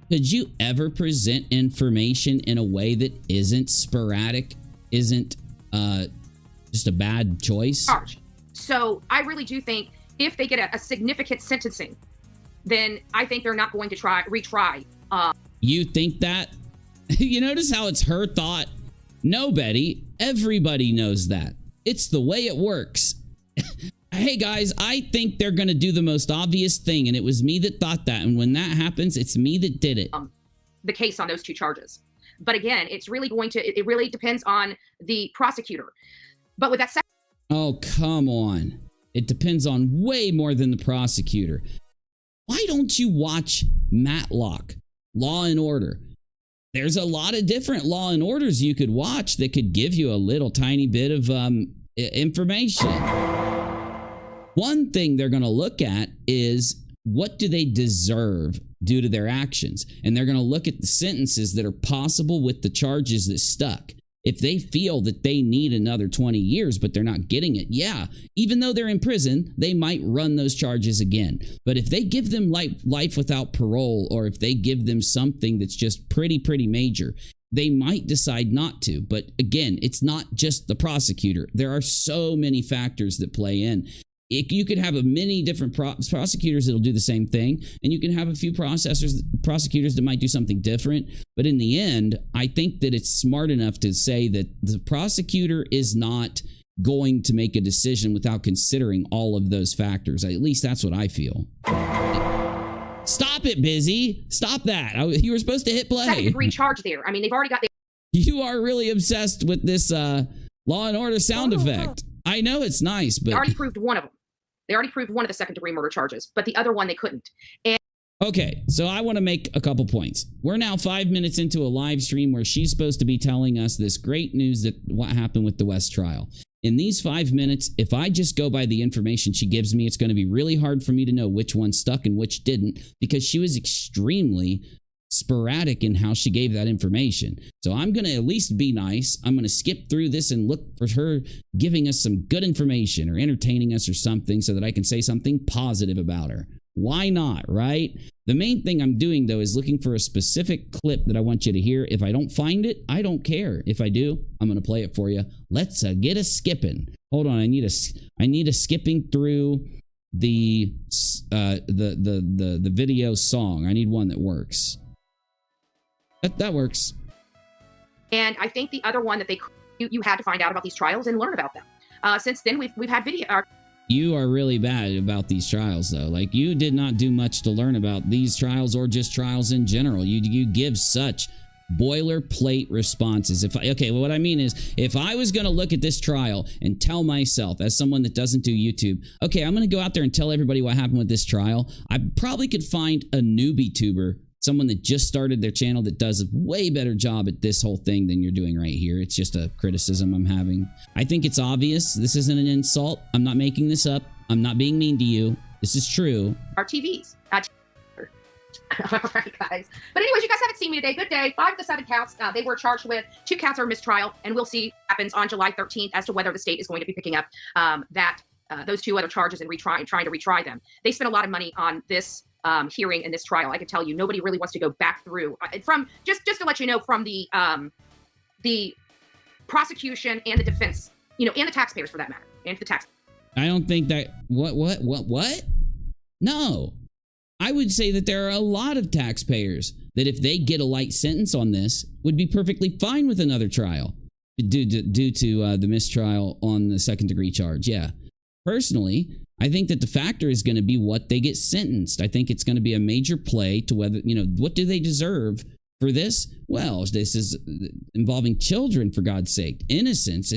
S1: could you ever present information in a way that isn't sporadic, isn't just a bad choice?
S4: So I really do think if they get a significant sentencing, then I think they're not going to retry.
S1: You think that? You notice how it's her thought? No, Betty, everybody knows that. It's the way it works. Hey guys, I think they're going to do the most obvious thing, and it was me that thought that. And when that happens, it's me that did it.
S4: The case on those two charges. But again, it really depends on the prosecutor. But with that said.
S1: Oh, come on. It depends on way more than the prosecutor. Why don't you watch Matlock, Law and Order? There's a lot of different Law and Orders you could watch that could give you a little tiny bit of information. One thing they're going to look at is what do they deserve due to their actions? And they're going to look at the sentences that are possible with the charges that stuck. If they feel that they need another 20 years, but they're not getting it, yeah, even though they're in prison, they might run those charges again. But if they give them life without parole, or if they give them something that's just pretty major, they might decide not to. But again, it's not just the prosecutor. There are so many factors that play in. You could have many different prosecutors that'll do the same thing, and you can have a few prosecutors that might do something different. But in the end, I think that it's smart enough to say that the prosecutor is not going to make a decision without considering all of those factors. At least that's what I feel. Stop it, Bizzy. Stop that. You were supposed to hit play.
S4: Second-degree charge there. I mean, they've already got.
S1: You are really obsessed with this Law and Order sound effect. I know it's nice, but
S4: they already proved one of them. They already proved one of the second-degree murder charges, but the other one they couldn't. And
S1: okay, so I want to make a couple points. We're now 5 minutes into a live stream where she's supposed to be telling us this great news that what happened with the West trial. In these 5 minutes, if I just go by the information she gives me, it's going to be really hard for me to know which one stuck and which didn't, because she was extremely sporadic in how she gave that information. So I'm going to at least be nice. I'm going to skip through this and look for her giving us some good information or entertaining us or something so that I can say something positive about her. Why not, right? The main thing I'm doing, though, is looking for a specific clip that I want you to hear. If I don't find it, I don't care. If I do, I'm going to play it for you. Let's get a skipping. Hold on. I need a skipping through the video song. I need one that works. That works.
S4: And I think the other one that you had to find out about these trials and learn about them. Since then, we've had video.
S1: You are really bad about these trials, though. Like, you did not do much to learn about these trials or just trials in general. You give such boilerplate responses. Okay, well, what I mean is, if I was going to look at this trial and tell myself, as someone that doesn't do YouTube, okay, I'm going to go out there and tell everybody what happened with this trial, I probably could find a newbie tuber, someone that just started their channel that does a way better job at this whole thing than you're doing right here. It's just a criticism I'm having. I think it's obvious. This isn't an insult. I'm not making this up. I'm not being mean to you. This is true.
S4: Our TVs. All right, guys. But anyways, you guys haven't seen me today. Good day. 5 of the 7 counts they were charged with. 2 counts are mistrial, and we'll see what happens on July 13th as to whether the state is going to be picking up those 2 other charges and trying to retry them. They spent a lot of money on this hearing and this trial. I can tell you, nobody really wants to go back through from just to let you know, from the prosecution and the defense, and the taxpayers for that matter, and the tax.
S1: I don't think that what? No. I would say that there are a lot of taxpayers that, if they get a light sentence on this, would be perfectly fine with another trial due to the mistrial on the second-degree charge. Yeah. Personally, I think that the factor is going to be what they get sentenced. I think it's going to be a major play to whether, what do they deserve for this? Well, this is involving children, for God's sake. Innocence.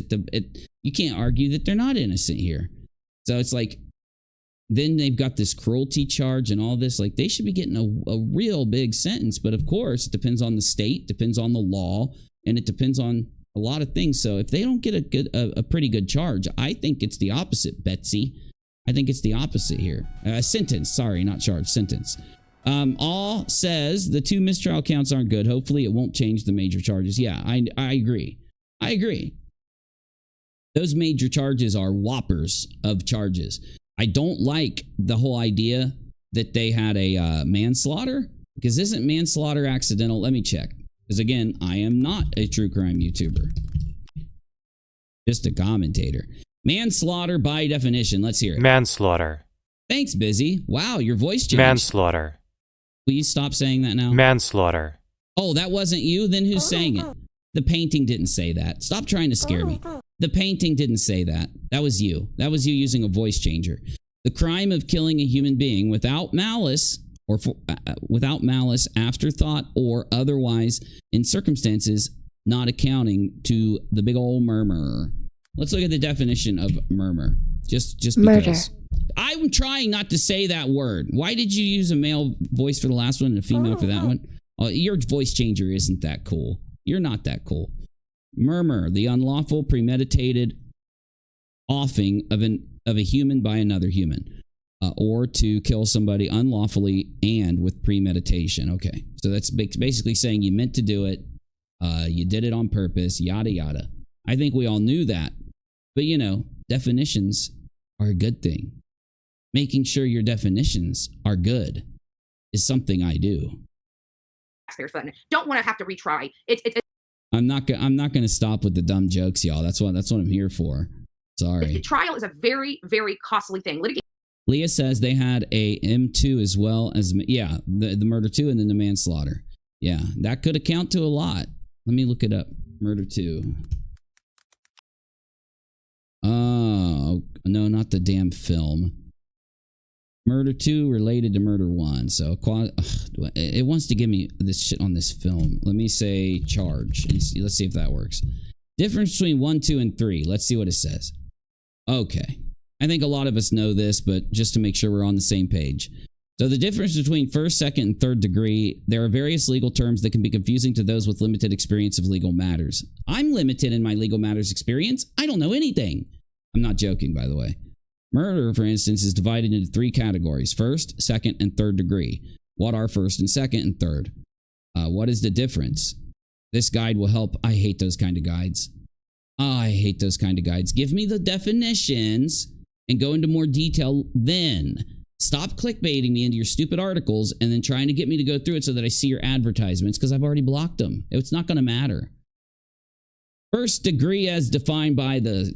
S1: You can't argue that they're not innocent here. So it's like, then they've got this cruelty charge and all this. Like, they should be getting a real big sentence. But of course, it depends on the state, depends on the law, and it depends on a lot of things. So if they don't get a pretty good charge, I think it's the opposite, Betsy. I think it's the opposite here. Sentence, sorry, not charge, sentence. All says the 2 mistrial counts aren't good. Hopefully it won't change the major charges. Yeah, I agree. I agree. Those major charges are whoppers of charges. I don't like the whole idea that they had a manslaughter, because isn't manslaughter accidental? Let me check. Because again, I am not a true crime YouTuber. Just a commentator. Manslaughter by definition. Let's hear it.
S5: Manslaughter.
S1: Thanks, Bizzy. Wow, your voice changed.
S5: Manslaughter.
S1: Will you stop saying that now?
S5: Manslaughter.
S1: Oh, that wasn't you? Then who's saying it? The painting didn't say that. Stop trying to scare me. The painting didn't say that. That was you. That was you using a voice changer. The crime of killing a human being without malice, or without malice, afterthought, or otherwise in circumstances not accounting to the big old murmur. Let's look at the definition of murmur. Just because. Murder. I'm trying not to say that word. Why did you use a male voice for the last one and a female for that one? Oh, your voice changer isn't that cool. You're not that cool. Murmur, the unlawful, premeditated offing of a human by another human, or to kill somebody unlawfully and with premeditation. Okay, so that's basically saying you meant to do it, you did it on purpose, yada yada. I think we all knew that, but definitions are a good thing. Making sure your definitions are good is something I do.
S4: Don't want to have to retry.
S1: I'm not going to stop with the dumb jokes, y'all. That's what I'm here for. Sorry.
S4: The trial is a very, very costly thing.
S1: Leah says they had a M2 as well as, yeah, the murder 2 and then the manslaughter. Yeah, that could account to a lot. Let me look it up. Murder 2. Oh, no, not the damn film. Murder 2 related to Murder 1. So it wants to give me this shit on this film. Let me say charge. Let's see if that works. Difference between 1, 2, and 3. Let's see what it says. Okay. I think a lot of us know this, but just to make sure we're on the same page. So the difference between first, second, and third degree, there are various legal terms that can be confusing to those with limited experience of legal matters. I'm limited in my legal matters experience. I don't know anything. I'm not joking, by the way. Murder, for instance, is divided into 3 categories: first, second, and third degree. What are first and second and third? What is the difference? This guide will help. I hate those kind of guides. I hate those kind of guides. Give me the definitions and go into more detail then. Stop clickbaiting me into your stupid articles and then trying to get me to go through it so that I see your advertisements, because I've already blocked them. It's not going to matter. First degree as defined by the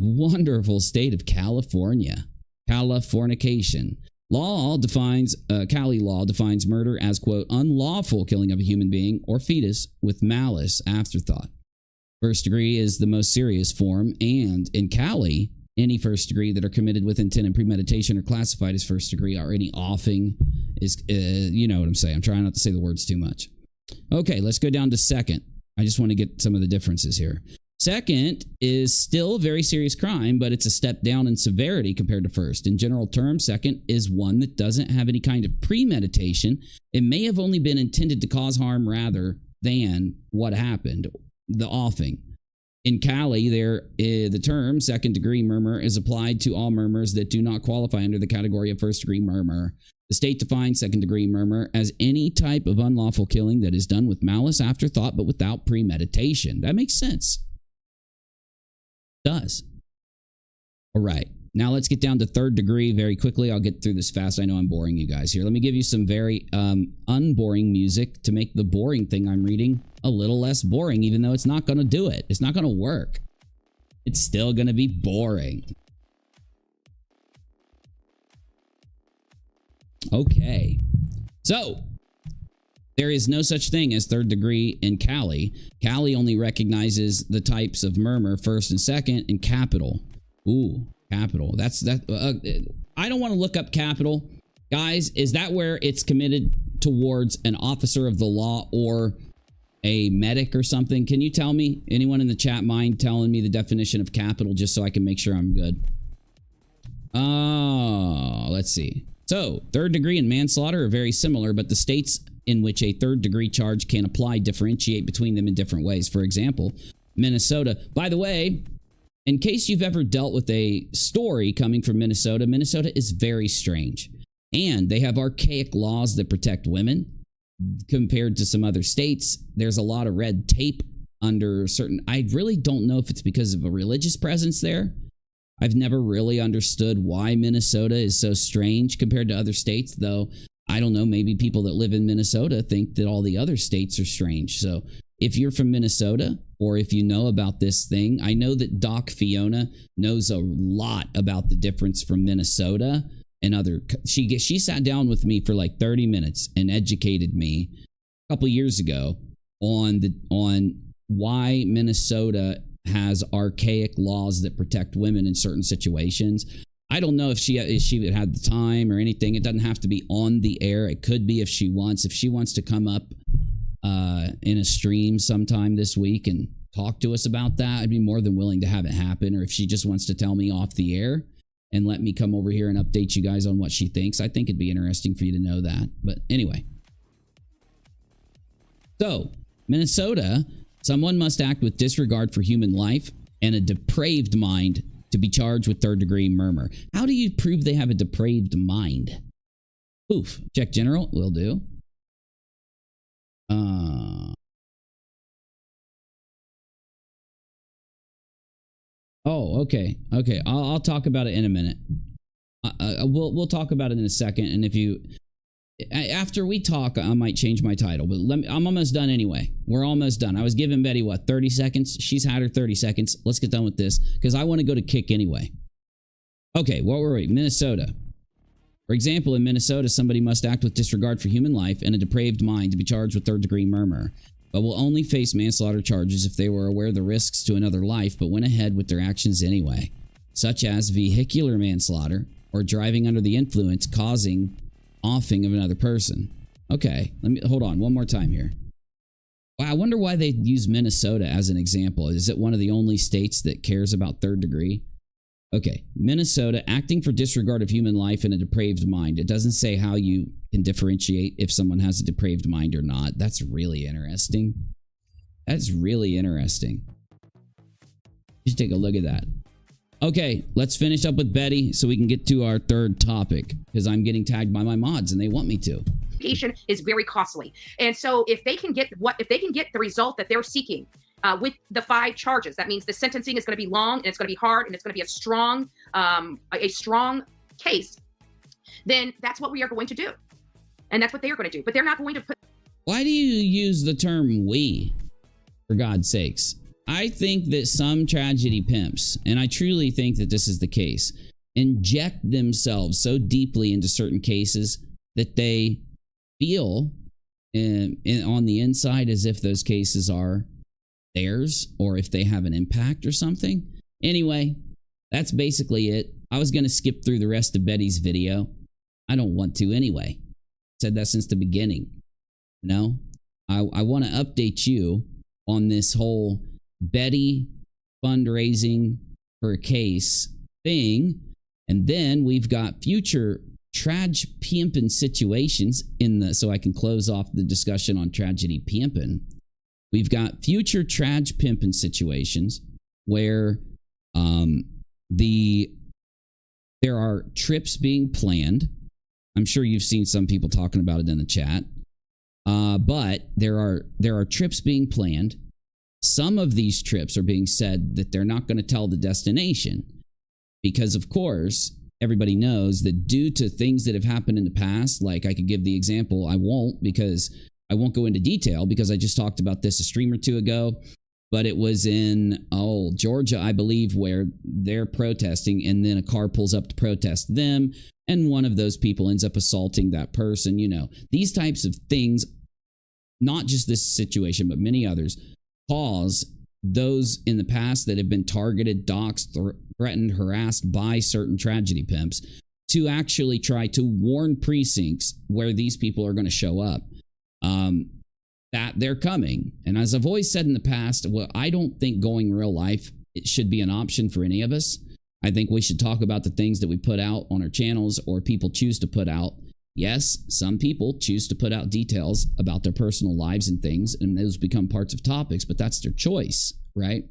S1: wonderful state of California. Californication. Cali law defines murder as, quote, unlawful killing of a human being or fetus with malice afterthought. First degree is the most serious form, and in Cali, any first degree that are committed with intent and premeditation are classified as first degree, or any offing is, you know what I'm saying. I'm trying not to say the words too much. Okay, let's go down to second. I just want to get some of the differences here. Second is still a very serious crime, but it's a step down in severity compared to first. In general terms, second is one that doesn't have any kind of premeditation. It may have only been intended to cause harm rather than what happened, the offing. In Cali, the term second degree murder is applied to all murders that do not qualify under the category of first degree murder. The state defines second degree murder as any type of unlawful killing that is done with malice afterthought but without premeditation. That makes sense. Does. All right. Now let's get down to third degree very quickly. I'll get through this fast. I know I'm boring you guys here. Let me give you some very unboring music to make the boring thing I'm reading a little less boring, even though it's not going to do it. It's not going to work. It's still going to be boring. Okay. So, there is no such thing as third degree in Cali. Cali only recognizes the types of murder, first and second, and capital. Ooh, capital. I don't want to look up capital. Guys, is that where it's committed towards an officer of the law or a medic or something? Can you tell me? Anyone in the chat mind telling me the definition of capital just so I can make sure I'm good? Oh, let's see. So, third degree and manslaughter are very similar, but the states in which a third degree charge can apply differentiate between them in different ways. For example, Minnesota. By the way, in case you've ever dealt with a story coming from Minnesota, Minnesota is very strange. And they have archaic laws that protect women compared to some other states. There's a lot of red tape under certain... I really don't know if it's because of a religious presence there. I've never really understood why Minnesota is so strange compared to other states, though. I don't know, maybe people that live in Minnesota think that all the other states are strange. So if you're from Minnesota, or if you know about this thing, I know that Doc Fiona knows a lot about the difference from Minnesota and other... She sat down with me for like 30 minutes and educated me a couple years ago on why Minnesota has archaic laws that protect women in certain situations. I don't know if she had the time or anything. It doesn't have to be on the air. It could be if she wants. If she wants to come up in a stream sometime this week and talk to us about that, I'd be more than willing to have it happen. Or if she just wants to tell me off the air and let me come over here and update you guys on what she thinks, I think it'd be interesting for you to know that. But anyway. So, Minnesota, someone must act with disregard for human life and a depraved mind to be charged with third degree murder. How do you prove they have a depraved mind? Oof. Check general. Will do. Oh, okay. Okay. I'll talk about it in a minute. We'll talk about it in a second. And if you... After we talk, I might change my title, but I'm almost done anyway. We're almost done. I was giving Betty, 30 seconds? She's had her 30 seconds. Let's get done with this, because I want to go to kick anyway. Okay, what were we? Minnesota. For example, in Minnesota, somebody must act with disregard for human life and a depraved mind to be charged with third-degree murder, but will only face manslaughter charges if they were aware of the risks to another life but went ahead with their actions anyway, such as vehicular manslaughter or driving under the influence causing offing of another person. Okay, let me hold on one more time here. Wow, I wonder why they use Minnesota as an example. Is it one of the only states that cares about third degree? Okay, Minnesota, acting for disregard of human life and a depraved mind. It doesn't say how you can differentiate if someone has a depraved mind or not. That's really interesting. That's really interesting. You should take a look at that. Okay, let's finish up with Betty so we can get to our third topic, because I'm getting tagged by my mods and they want me to.
S4: Is very costly, and so if they can get the result that they're seeking with the 5 charges, that means the sentencing is going to be long and it's going to be hard and it's going to be a strong case. Then that's what we are going to do, and that's what they are going to do. But they're not going to put.
S1: Why do you use the term "we"? For God's sakes. I think that some tragedy pimps, and I truly think that this is the case, inject themselves so deeply into certain cases that they feel on the inside as if those cases are theirs or if they have an impact or something. Anyway, that's basically it. I was going to skip through the rest of Betty's video. I don't want to anyway. Said that since the beginning. You know, I want to update you on this whole Betty fundraising for a case thing. And then we've got future TRAJPMP situations so I can close off the discussion on tragedy pimping. We've got future TRAJPMP situations where there are trips being planned. I'm sure you've seen some people talking about it in the chat. But there are trips being planned. Some of these trips are being said that they're not going to tell the destination because, of course, everybody knows that due to things that have happened in the past, like I could give the example, I won't go into detail because I just talked about this a stream or two ago, but it was in, Georgia, I believe, where they're protesting and then a car pulls up to protest them and one of those people ends up assaulting that person. You know, these types of things, not just this situation, but many others, cause those in the past that have been targeted, doxxed, threatened, harassed by certain tragedy pimps to actually try to warn precincts where these people are going to show up. That they're coming. And as I've always said in the past, well, I don't think going real life, it should be an option for any of us. I think we should talk about the things that we put out on our channels or people choose to put out. Yes, some people choose to put out details about their personal lives and things, and those become parts of topics, but that's their choice, right?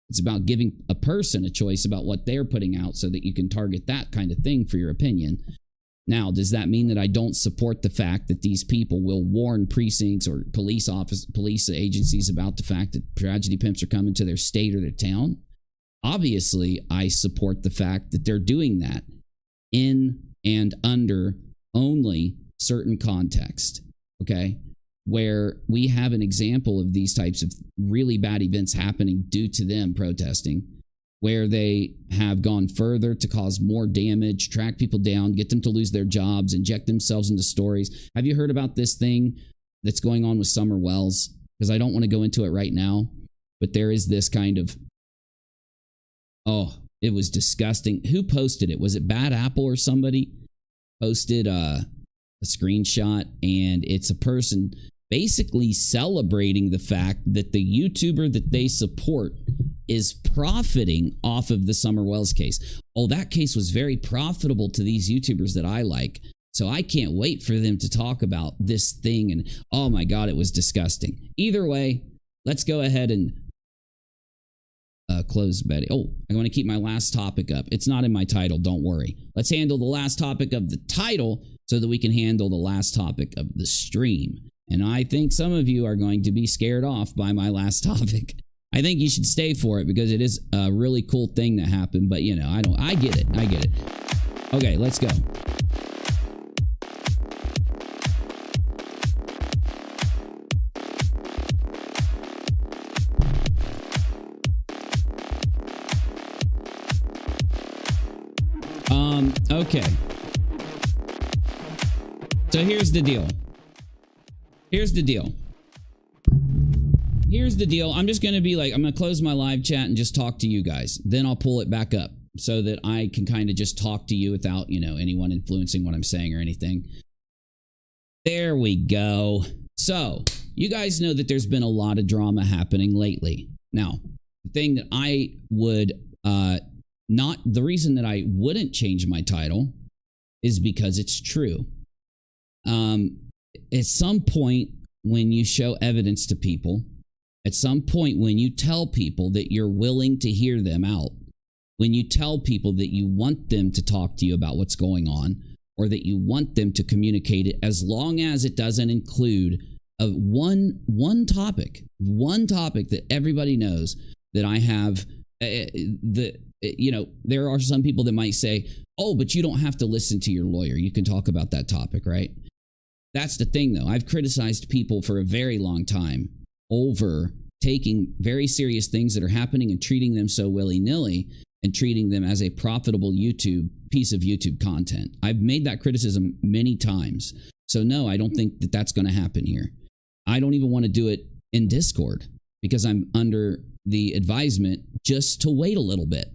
S1: It's about giving a person a choice about what they're putting out so that you can target that kind of thing for your opinion. Now, does that mean that I don't support the fact that these people will warn precincts or police agencies about the fact that tragedy pimps are coming to their state or their town? Obviously, I support the fact that they're doing that in and under only certain context, okay? Where we have an example of these types of really bad events happening due to them protesting, where they have gone further to cause more damage, track people down, get them to lose their jobs, inject themselves into stories. Have you heard about this thing that's going on with Summer Wells? Because I don't want to go into it right now, but there is this kind of, it was disgusting. Who posted it? Was it Bad Apple or somebody posted a screenshot? And it's a person basically celebrating the fact that the YouTuber that they support is profiting off of the Summer Wells case. That case was very profitable to these YouTubers that I like. So I can't wait for them to talk about this thing. And oh my God, it was disgusting. Either way, let's go ahead and close Betty. I want to keep my last topic up. It's not in my title. Don't worry. Let's handle the last topic of the title so that we can handle the last topic of the stream. And I think some of you are going to be scared off by my last topic. I think you should stay for it because it is a really cool thing that happened. But, you know, I get it. Okay, let's go. Okay. So here's the deal. I'm just going to be like, I'm going to close my live chat and just talk to you guys. Then I'll pull it back up so that I can kind of just talk to you without, you know, anyone influencing what I'm saying or anything. There we go. So you guys know that there's been a lot of drama happening lately. Now, the thing that I would, the reason that I wouldn't change my title is because it's true. At some point when you show evidence to people, at some point when you tell people that you're willing to hear them out, when you tell people that you want them to talk to you about what's going on, or that you want them to communicate it, as long as it doesn't include one topic that everybody knows that I have, there are some people that might say, but you don't have to listen to your lawyer. You can talk about that topic, right? That's the thing, though. I've criticized people for a very long time over taking very serious things that are happening and treating them so willy-nilly and treating them as a profitable piece of YouTube content. I've made that criticism many times. So no, I don't think that that's going to happen here. I don't even want to do it in Discord because I'm under the advisement just to wait a little bit.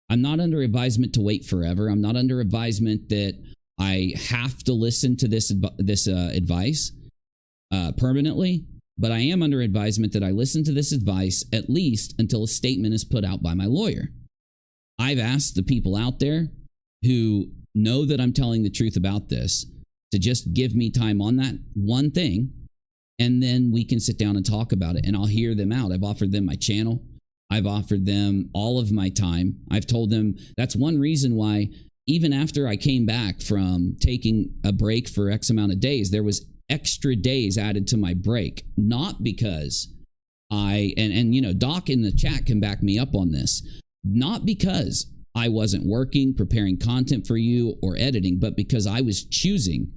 S1: I'm not under advisement to wait forever. I'm not under advisement that I have to listen to this advice permanently, but I am under advisement that I listen to this advice at least until a statement is put out by my lawyer. I've asked the people out there who know that I'm telling the truth about this to just give me time on that one thing, and then we can sit down and talk about it, and I'll hear them out. I've offered them my channel. I've offered them all of my time. I've told them that's one reason why even after I came back from taking a break for X amount of days, there was extra days added to my break. Not because and you know, Doc in the chat can back me up on this. Not because I wasn't working, preparing content for you or editing, but because I was choosing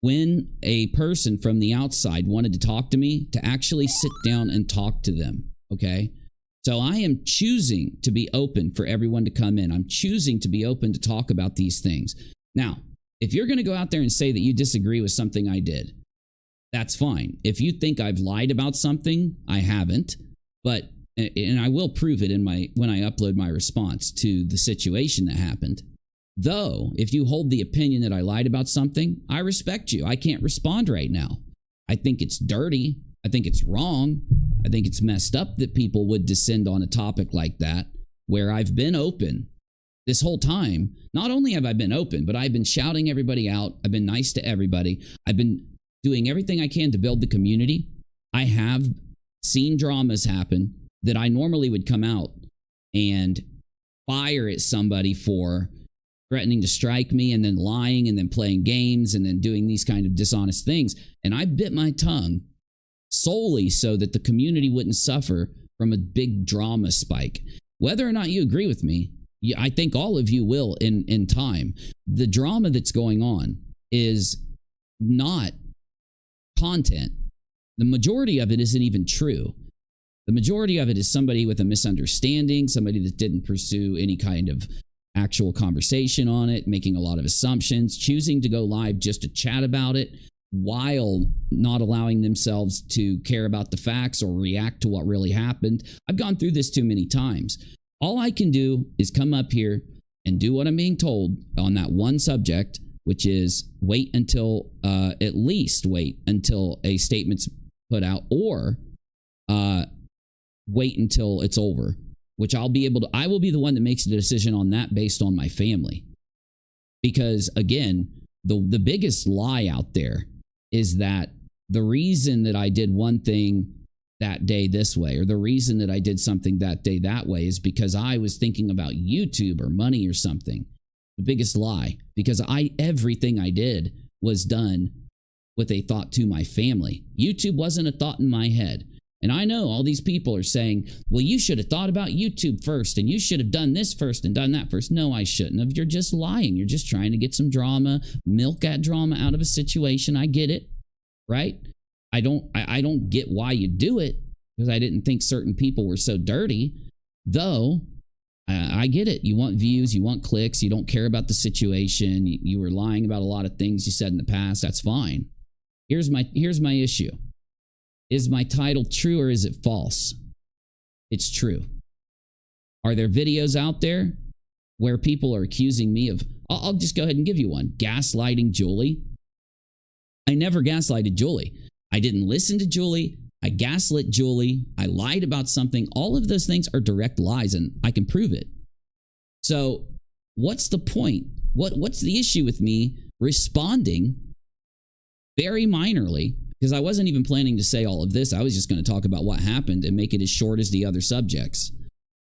S1: when a person from the outside wanted to talk to me to actually sit down and talk to them. Okay. So I am choosing to be open for everyone to come in. I'm choosing to be open to talk about these things. Now, if you're going to go out there and say that you disagree with something I did, that's fine. If you think I've lied about something, I haven't. But, and I will prove it in when I upload my response to the situation that happened. Though, if you hold the opinion that I lied about something, I respect you. I can't respond right now. I think it's dirty. I think it's wrong. I think it's messed up that people would descend on a topic like that, where I've been open this whole time. Not only have I been open, but I've been shouting everybody out. I've been nice to everybody. I've been doing everything I can to build the community. I have seen dramas happen that I normally would come out and fire at somebody for threatening to strike me and then lying and then playing games and then doing these kind of dishonest things. And I bit my tongue solely so that the community wouldn't suffer from a big drama spike. Whether or not you agree with me, I think all of you will in time. The drama that's going on is not content. The majority of it isn't even true. The majority of it is somebody with a misunderstanding, somebody that didn't pursue any kind of actual conversation on it, making a lot of assumptions, choosing to go live just to chat about it while not allowing themselves to care about the facts or react to what really happened. I've gone through this too many times. All I can do is come up here and do what I'm being told on that one subject, which is wait until, at least wait until a statement's put out, or wait until it's over, which I will be the one that makes the decision on that based on my family. Because again, the biggest lie out there is that the reason that I did one thing that day this way, or the reason that I did something that day that way, is because I was thinking about YouTube or money or something. The biggest lie, because everything I did was done with a thought to my family. YouTube wasn't a thought in my head. And I know all these people are saying, well, you should have thought about YouTube first, and you should have done this first and done that first. No, I shouldn't have. You're just lying. You're just trying to get some drama, milk that drama out of a situation. I get it, right? I don't get why you do it, because I didn't think certain people were so dirty. Though, I get it. You want views, you want clicks, you don't care about the situation. You were lying about a lot of things you said in the past. That's fine. Here's my issue. Is my title true or is it false? It's true. Are there videos out there where people are accusing me of, I'll just go ahead and give you one, gaslighting Julie? I never gaslighted Julie. I didn't listen to Julie. I gaslit Julie. I lied about something. All of those things are direct lies, and I can prove it. So what's the point? What's the issue with me responding very minorly? Because I wasn't even planning to say all of this. I was just going to talk about what happened and make it as short as the other subjects.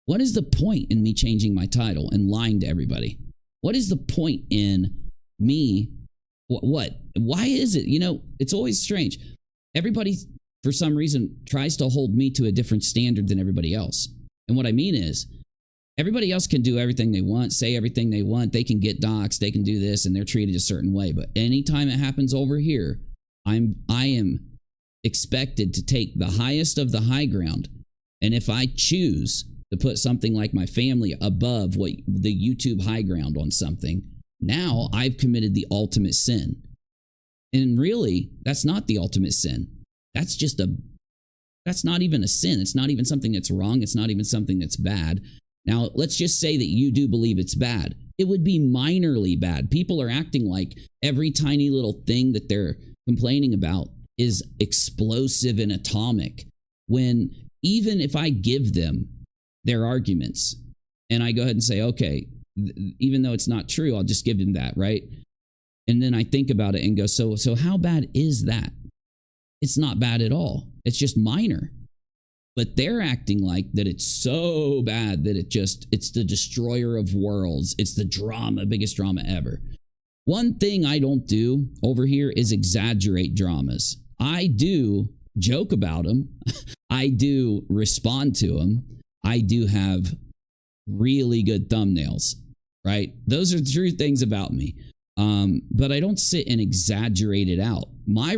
S1: What is the point in me changing my title and lying to everybody? What is the point in me? What? Why is it? You know, it's always strange. Everybody, for some reason, tries to hold me to a different standard than everybody else. And what I mean is, everybody else can do everything they want, say everything they want. They can get doxxed, they can do this, and they're treated a certain way. But anytime it happens over here, I am expected to take the highest of the high ground. And if I choose to put something like my family above what the YouTube high ground on something, now I've committed the ultimate sin. And really, that's not the ultimate sin. That's just that's not even a sin. It's not even something that's wrong. It's not even something that's bad. Now, let's just say that you do believe it's bad. It would be minorly bad. People are acting like every tiny little thing that they're complaining about is explosive and atomic, when even if I give them their arguments and I go ahead and say, okay, even though it's not true, I'll just give them that, right? And then I think about it and go, so how bad is that? It's not bad at all. It's just minor. But they're acting like that it's so bad that it's the destroyer of worlds. It's the drama, biggest drama ever. One thing I don't do over here is exaggerate dramas. I do joke about them. I do respond to them. I do have really good thumbnails, right? Those are true things about me. But I don't sit and exaggerate it out. My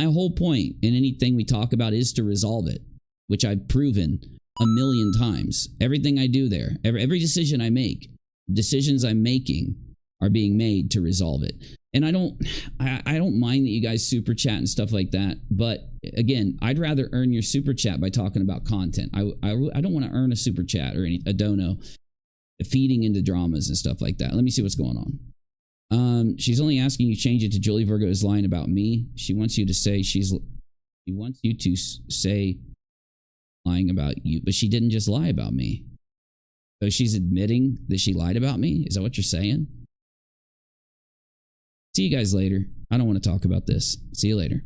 S1: whole point in anything we talk about is to resolve it, which I've proven a million times. Everything I do there, every decision I make, decisions I'm making are being made to resolve it. And I don't mind that you guys super chat and stuff like that. But again, I'd rather earn your super chat by talking about content. I don't want to earn a super chat or a dono feeding into dramas and stuff like that. Let me see what's going on. She's only asking you change it to Julie Virgo is lying about me. She wants you to say say lying about you, but she didn't just lie about me. So she's admitting that she lied about me? Is that what you're saying? See you guys later. I don't want to talk about this. See you later.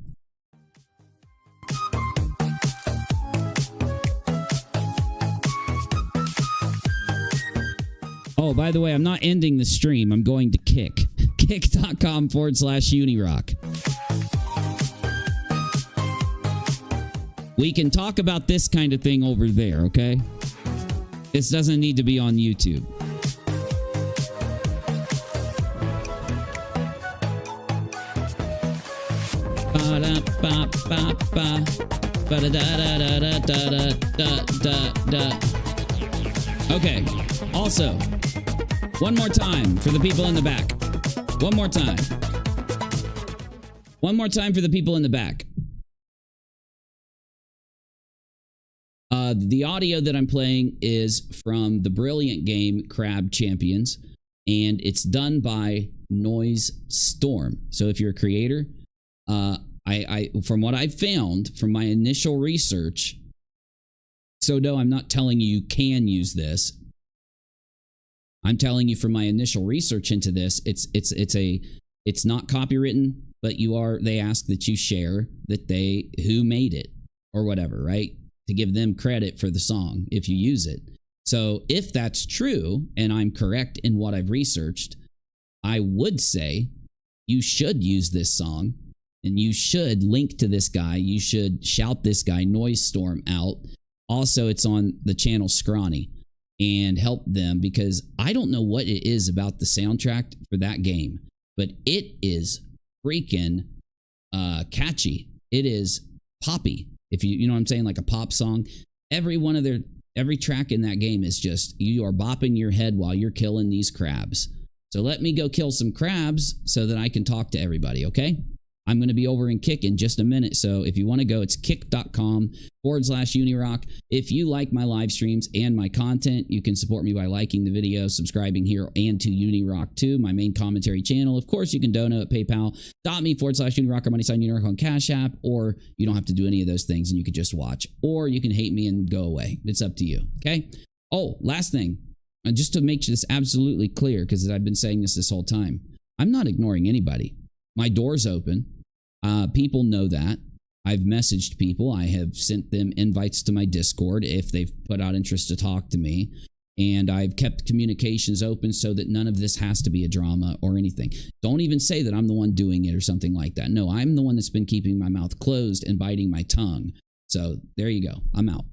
S1: Oh, by the way, I'm not ending the stream. I'm going to Kick. Kick.com/UNIRock. We can talk about this kind of thing over there, okay? This doesn't need to be on YouTube. Okay. Also, one more time for the people in the back. One more time. One more time for the people in the back. The audio that I'm playing is from the brilliant game Crab Champions, and it's done by Noise Storm. So if you're a creator, I from what I've found from my initial research, so no, I'm not telling you can use this. I'm telling you from my initial research into this, it's not copywritten, but they ask that you share who made it or whatever, right? To give them credit for the song if you use it. So if that's true and I'm correct in what I've researched, I would say you should use this song and you should link to this guy. You should shout this guy Noise Storm out. Also, it's on the channel Scrawny, and help them, because I don't know what it is about the soundtrack for that game, but it is freaking catchy. It is poppy. If you know what I'm saying, like a pop song. Every track in that game is just, you are bopping your head while you're killing these crabs. So let me go kill some crabs so that I can talk to everybody, okay? I'm going to be over in Kick in just a minute. So if you want to go, it's kick.com/UNIRock. If you like my live streams and my content, you can support me by liking the video, subscribing here, and to UNIRock2, my main commentary channel. Of course, you can donate at paypal.me/UNIRock or $money_UNIRock on Cash App, or you don't have to do any of those things and you could just watch, or you can hate me and go away. It's up to you, okay? Oh, last thing, and just to make this absolutely clear, because I've been saying this whole time, I'm not ignoring anybody. My door's open. People know that. I've messaged people. I have sent them invites to my Discord if they've put out interest to talk to me. And I've kept communications open so that none of this has to be a drama or anything. Don't even say that I'm the one doing it or something like that. No, I'm the one that's been keeping my mouth closed and biting my tongue. So there you go. I'm out.